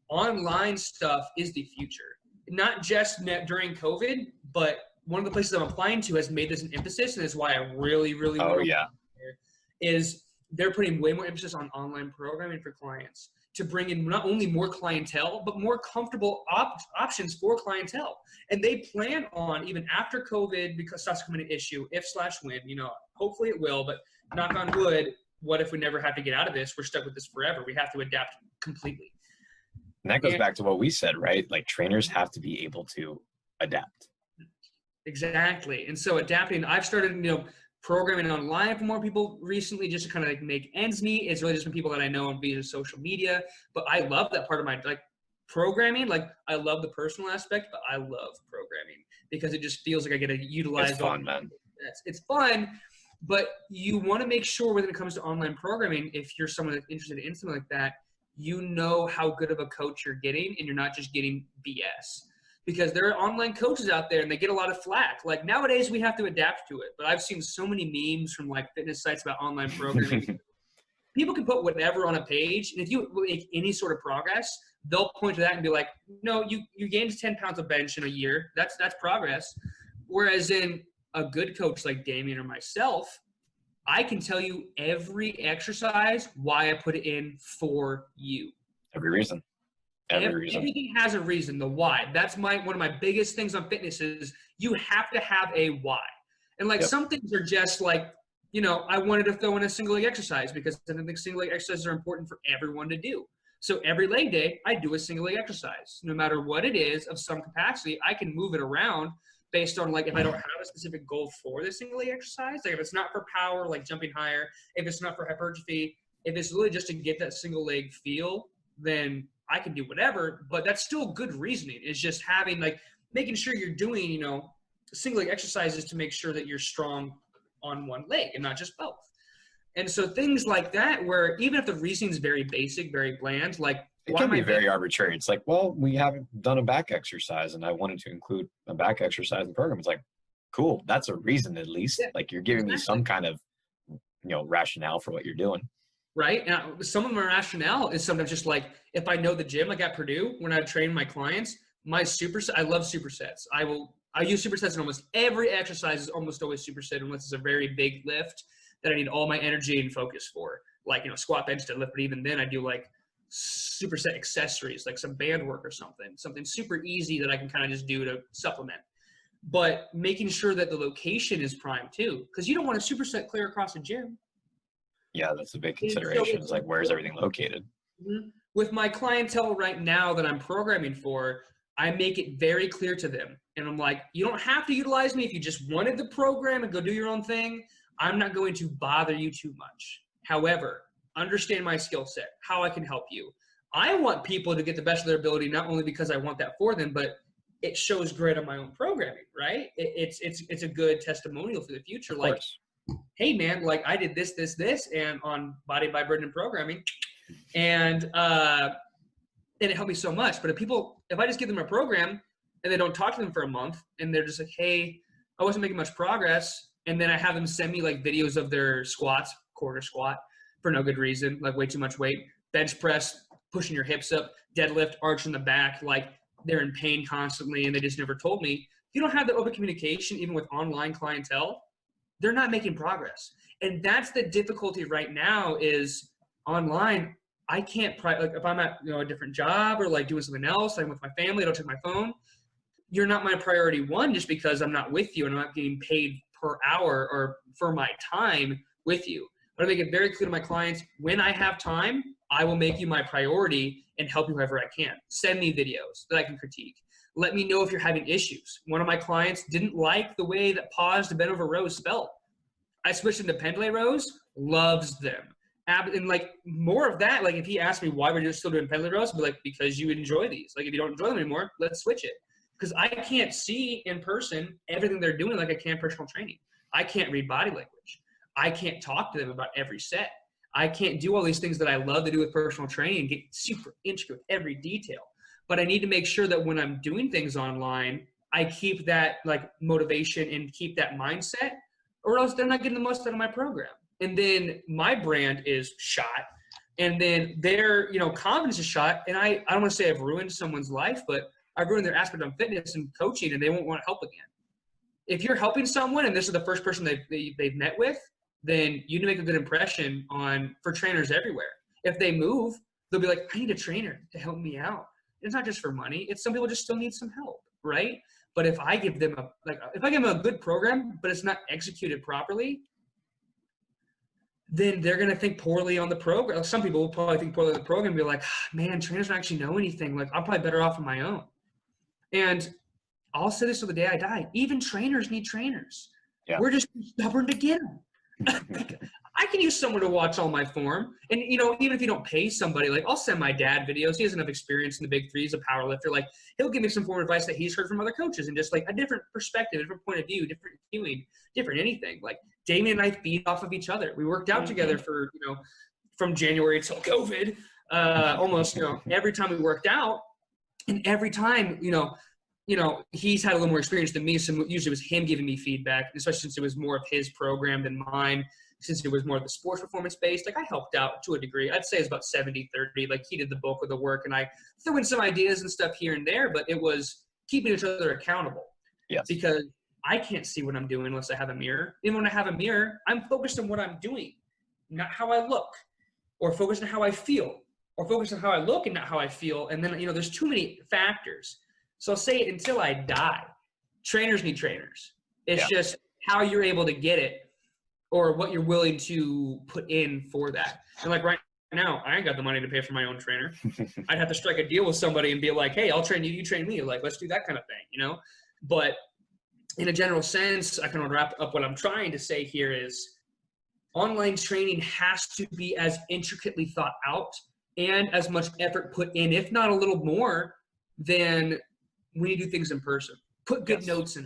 online stuff is the future. Not just during COVID, but one of the places I'm applying to has made this an emphasis, and that's why I really, really want to is they're putting way more emphasis on online programming for clients to bring in not only more clientele, but more comfortable options for clientele. And they plan on, even after COVID, because that's becoming an issue, if/when, hopefully it will, but knock on wood, what if we never have to get out of this? We're stuck with this forever. We have to adapt completely. And that goes back to what we said, right? Like trainers have to be able to adapt. Exactly. And so adapting, I've started, programming online for more people recently just to kind of like make ends meet. It's really just been people that I know on via social media, but I love that part of my like programming. Like I love the personal aspect, but I love programming because it just feels like I get to utilize. It's fun, man. It's fun, but you want to make sure when it comes to online programming, if you're someone that's interested in something like that, you know how good of a coach you're getting and you're not just getting BS. Because there are online coaches out there and they get a lot of flack. Like nowadays we have to adapt to it. But I've seen so many memes from like fitness sites about online programming. People can put whatever on a page. And if you make any sort of progress, they'll point to that and be like, no, you gained 10 pounds of bench in a year. That's progress. Whereas in a good coach like Damien or myself, I can tell you every exercise, why I put it in for you. Every reason. Everything has a reason, the why. That's one of my biggest things on fitness is you have to have a why. And like some things are just like, I wanted to throw in a single leg exercise because I think single leg exercises are important for everyone to do. So every leg day, I do a single leg exercise. No matter what it is of some capacity, I can move it around based on like if I don't have a specific goal for the single leg exercise, like if it's not for power, like jumping higher, if it's not for hypertrophy, if it's really just to get that single leg feel, then I can do whatever, but that's still good reasoning. It's just having like making sure you're doing, single leg exercises to make sure that you're strong on one leg and not just both. And so things like that, where even if the reasoning is very basic, very bland, like it can be very arbitrary. It's like, well, we haven't done a back exercise and I wanted to include a back exercise in the program. It's like, cool. That's a reason at least. Yeah, like you're giving me some kind of, rationale for what you're doing. Right. And some of my rationale is sometimes just like, if I know the gym, like at Purdue, when I train my clients, I love supersets. I use supersets in almost every exercise is almost always superset unless it's a very big lift that I need all my energy and focus for. Like, squat, bench, deadlift, but even then I do like superset accessories, like some band work or something super easy that I can kind of just do to supplement. But making sure that the location is prime too, because you don't want a superset clear across a gym. Yeah, that's a big consideration. It's like, where's everything located? With my clientele right now that I'm programming for, I make it very clear to them. And I'm like, you don't have to utilize me if you just wanted the program and go do your own thing. I'm not going to bother you too much. However, understand my skill set, how I can help you. I want people to get the best of their ability, not only because I want that for them, but it shows grit on my own programming, right? It's a good testimonial for the future. Like, hey man, like I did this, and on Body by Brendan programming, and it helped me so much. But if I just give them a program and they don't talk to them for a month and they're just like, hey, I wasn't making much progress. And then I have them send me like videos of their squats, quarter squat for no good reason, like way too much weight, bench press, pushing your hips up, deadlift, arch in the back. Like they're in pain constantly and they just never told me. If you don't have the open communication, even with online clientele, they're not making progress. And that's the difficulty right now is online. I can't, like if I'm at, a different job or like doing something else, I'm with my family, I don't take my phone. You're not my priority one just because I'm not with you and I'm not getting paid per hour or for my time with you. But I make it very clear to my clients, when I have time, I will make you my priority and help you however I can. Send me videos that I can critique. Let me know if you're having issues. One of my clients didn't like the way that pause to bend over rows spelled. I switched into pendulum rows, loves them. And like more of that, like if he asked me why we're still doing pendulum rows, I'd be like, because you enjoy these. Like if you don't enjoy them anymore, let's switch it. Because I can't see in person everything they're doing like I can personal training. I can't read body language. I can't talk to them about every set. I can't do all these things that I love to do with personal training and get super intricate with every detail. But I need to make sure that when I'm doing things online, I keep that like motivation and keep that mindset, or else they're not getting the most out of my program. And then my brand is shot. And then their, confidence is shot. And I don't want to say I've ruined someone's life, but I've ruined their aspect on fitness and coaching, and they won't want to help again. If you're helping someone and this is the first person they've met with, then you need to make a good impression for trainers everywhere. If they move, they'll be like, I need a trainer to help me out. It's not just for money. It's some people just still need some help, right? But if I give them a good program, but it's not executed properly, then they're going to think poorly on the program. Some people will probably think poorly on the program and be like, man, trainers don't actually know anything. Like, I'm probably better off on my own. And I'll say this till the day I die. Even trainers need trainers. Yeah. We're just stubborn to get them. I can use someone to watch all my form. And, even if you don't pay somebody, like I'll send my dad videos. He has enough experience in the big three. He's a power lifter. Like he'll give me some form of advice that he's heard from other coaches and just like a different perspective, a different point of view, different viewing, different anything. Like Damien and I feed off of each other. We worked out together for, from January till COVID, almost, every time we worked out. And every time, he's had a little more experience than me. So usually it was him giving me feedback, especially since it was more of his program than mine. Since it was more of the sports performance based, like I helped out to a degree. I'd say it's about 70-30. Like he did the bulk of the work and I threw in some ideas and stuff here and there, but it was keeping each other accountable. Yes. Because I can't see what I'm doing unless I have a mirror. Even when I have a mirror, I'm focused on what I'm doing, not how I look, or focused on how I feel, or focused on how I look and not how I feel. And then, there's too many factors. So I'll say it until I die. Trainers need trainers. It's just how you're able to get it or what you're willing to put in for that. And like right now, I ain't got the money to pay for my own trainer. I'd have to strike a deal with somebody and be like, hey, I'll train you, you train me. Like, let's do that kind of thing, But in a general sense, I can wrap up what I'm trying to say here is online training has to be as intricately thought out and as much effort put in, if not a little more, than when you do things in person. Put good notes in.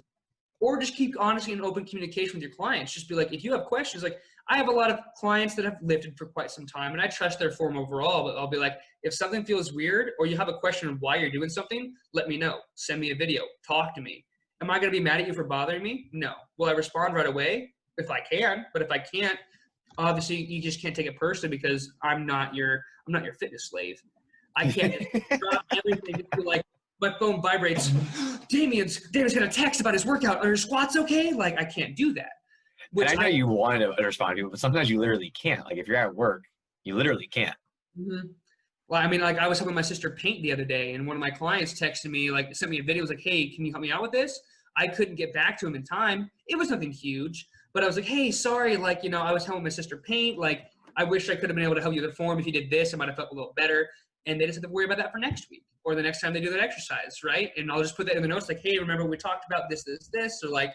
Or just keep honesty and open communication with your clients. Just be like, if you have questions, like I have a lot of clients that have lifted for quite some time and I trust their form overall, but I'll be like, if something feels weird or you have a question on why you're doing something, let me know. Send me a video. Talk to me. Am I going to be mad at you for bothering me? No. Will I respond right away? If I can, but if I can't, obviously you just can't take it personally because I'm not your fitness slave. I can't just drop everything and be like, my phone vibrates. Damien's got a text about his workout. Are your squats okay? Like, I can't do that. And I know you want to respond to it, but sometimes you literally can't. Like, if you're at work, you literally can't. Mm-hmm. Well, I mean, like, I was helping my sister paint the other day, and one of my clients texted me, like, sent me a video. Was like, hey, can you help me out with this? I couldn't get back to him in time. It was nothing huge, but I was like, hey, sorry. Like, I was helping my sister paint. Like, I wish I could have been able to help you with the form. If you did this, I might have felt a little better. And they just have to worry about that for next week or the next time they do that exercise, right? And I'll just put that in the notes like, hey, remember we talked about this, or like,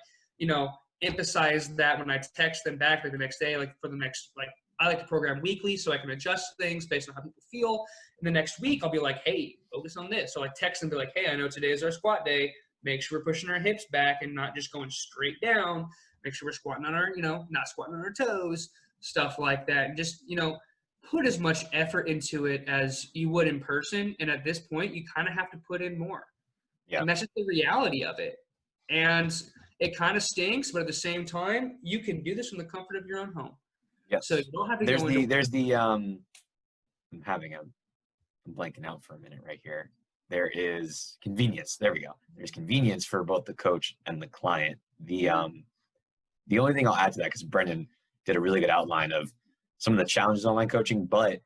emphasize that when I text them back like the next day, like for the next, like I like to program weekly so I can adjust things based on how people feel. And the next week I'll be like, hey, focus on this. So I text them, be like, hey, I know today is our squat day. Make sure we're pushing our hips back and not just going straight down. Make sure we're squatting on our, not squatting on our toes, stuff like that. And just, put as much effort into it as you would in person. And at this point, you kind of have to put in more. Yeah. And that's just the reality of it. And it kind of stinks, but at the same time, you can do this from the comfort of your own home. Yes. So you don't have to I'm blanking out for a minute right here. there is convenience. There we go. There's convenience for both the coach and the client. The only thing I'll add to that, because Brendan did a really good outline of some of the challenges of online coaching, but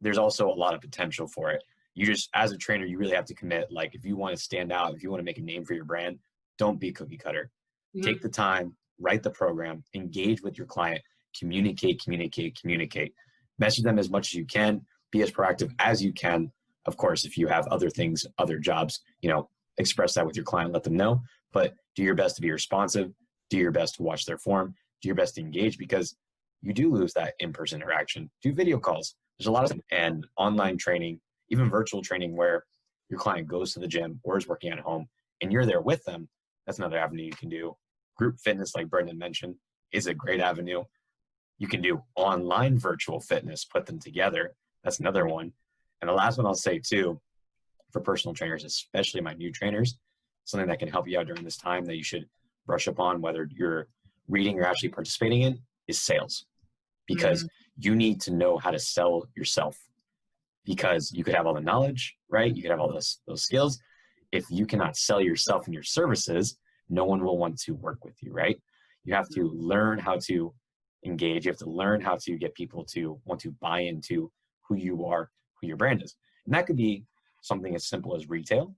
there's also a lot of potential for it. You just, as a trainer, you really have to commit. Like, if you want to stand out, if you want to make a name for your brand, don't be cookie cutter. Take the time, write the program, engage with your client, communicate. Message them as much as you can, be as proactive as you can. Of course, if you have other things, other jobs, express that with your client, let them know, but do your best to be responsive, do your best to watch their form, do your best to engage, because you do lose that in-person interaction. Do video calls. There's a lot of, and online training, even virtual training where your client goes to the gym or is working at home and you're there with them. That's another avenue you can do. Group fitness, like Brendan mentioned, is a great avenue. You can do online virtual fitness, put them together. That's another one. And the last one I'll say too, for personal trainers, especially my new trainers, something that can help you out during this time that you should brush up on, whether you're reading or actually participating in, is sales. Because you need to know how to sell yourself, because you could have all the knowledge, right? You could have all those skills. If you cannot sell yourself and your services, no one will want to work with you, right? You have to learn how to engage. You have to learn how to get people to want to buy into who you are, who your brand is. And that could be something as simple as retail,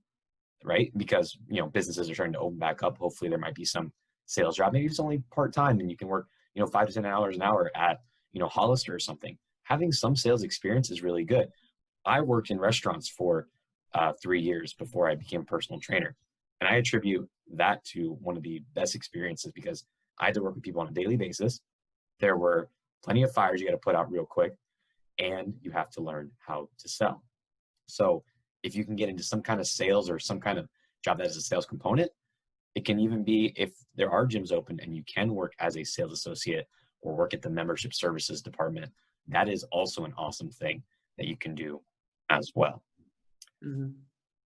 right? Because, businesses are starting to open back up. Hopefully there might be some sales job. Maybe it's only part-time and you can work, 5 to 10 hours an hour at, Hollister or something. Having some sales experience is really good. I worked in restaurants for 3 years before I became a personal trainer. And I attribute that to one of the best experiences, because I had to work with people on a daily basis. There were plenty of fires you got to put out real quick, and you have to learn how to sell. So if you can get into some kind of sales or some kind of job that has a sales component, it can even be if there are gyms open and you can work as a sales associate or work at the membership services department. That is also an awesome thing that you can do as well.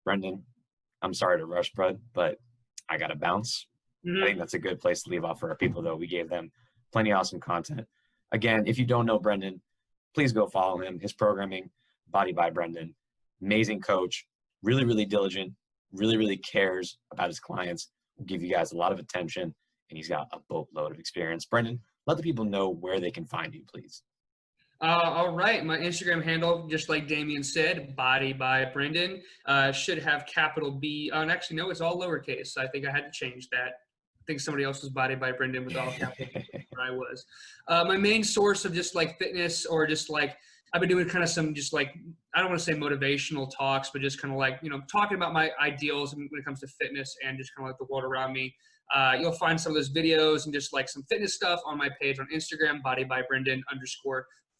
Brendan, I'm sorry to rush, bud, but I got to bounce. I think that's a good place to leave off for our people, though. We gave them plenty of awesome content. Again, if you don't know Brendan, please go follow him. His programming, Body by Brendan, amazing coach, really, really diligent, really, really cares about his clients, will give you guys a lot of attention, and he's got a boatload of experience. Brendan, let the people know where they can find you, please. All right. My Instagram handle, just like Damien said, Body by Brendan, should have capital B. And actually, no, it's all lowercase. I think I had to change that. I think somebody else was Body by Brendan with all capital B, where I was. My main source of just like fitness, or just like, I've been doing kind of some just like, I don't want to say motivational talks, but just kind of like, talking about my ideals when it comes to fitness and just kind of like the world around me. You'll find some of those videos and just like some fitness stuff on my page on Instagram, Body by Brendan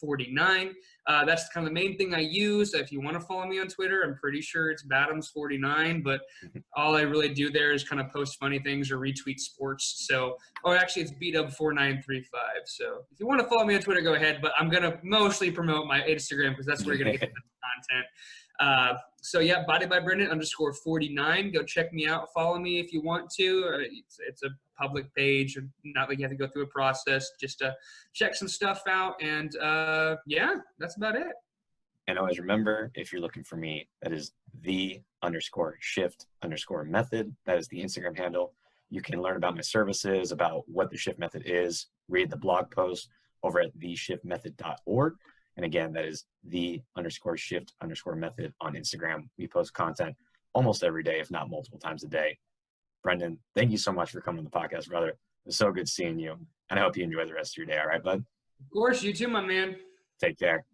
_49. That's kind of the main thing I use. If you want to follow me on Twitter, I'm pretty sure it's Badams49, but all I really do there is kind of post funny things or retweet sports. So, actually it's BDub4935. So if you want to follow me on Twitter, go ahead, but I'm going to mostly promote my Instagram because that's where you're going to get the content. So yeah, Body by Brendan _49. Go check me out. Follow me if you want to. It's a public page, not like you have to go through a process, just to check some stuff out. And yeah, that's about it. And always remember, if you're looking for me, that is the_shift_method. That is the Instagram handle. You can learn about my services, about what the shift method is, read the blog post over at theshiftmethod.org. And again, that is the_shift_method on Instagram. We post content almost every day, if not multiple times a day. Brendan, thank you so much for coming on the podcast, brother. It was so good seeing you. And I hope you enjoy the rest of your day. All right, bud? Of course. You too, my man. Take care.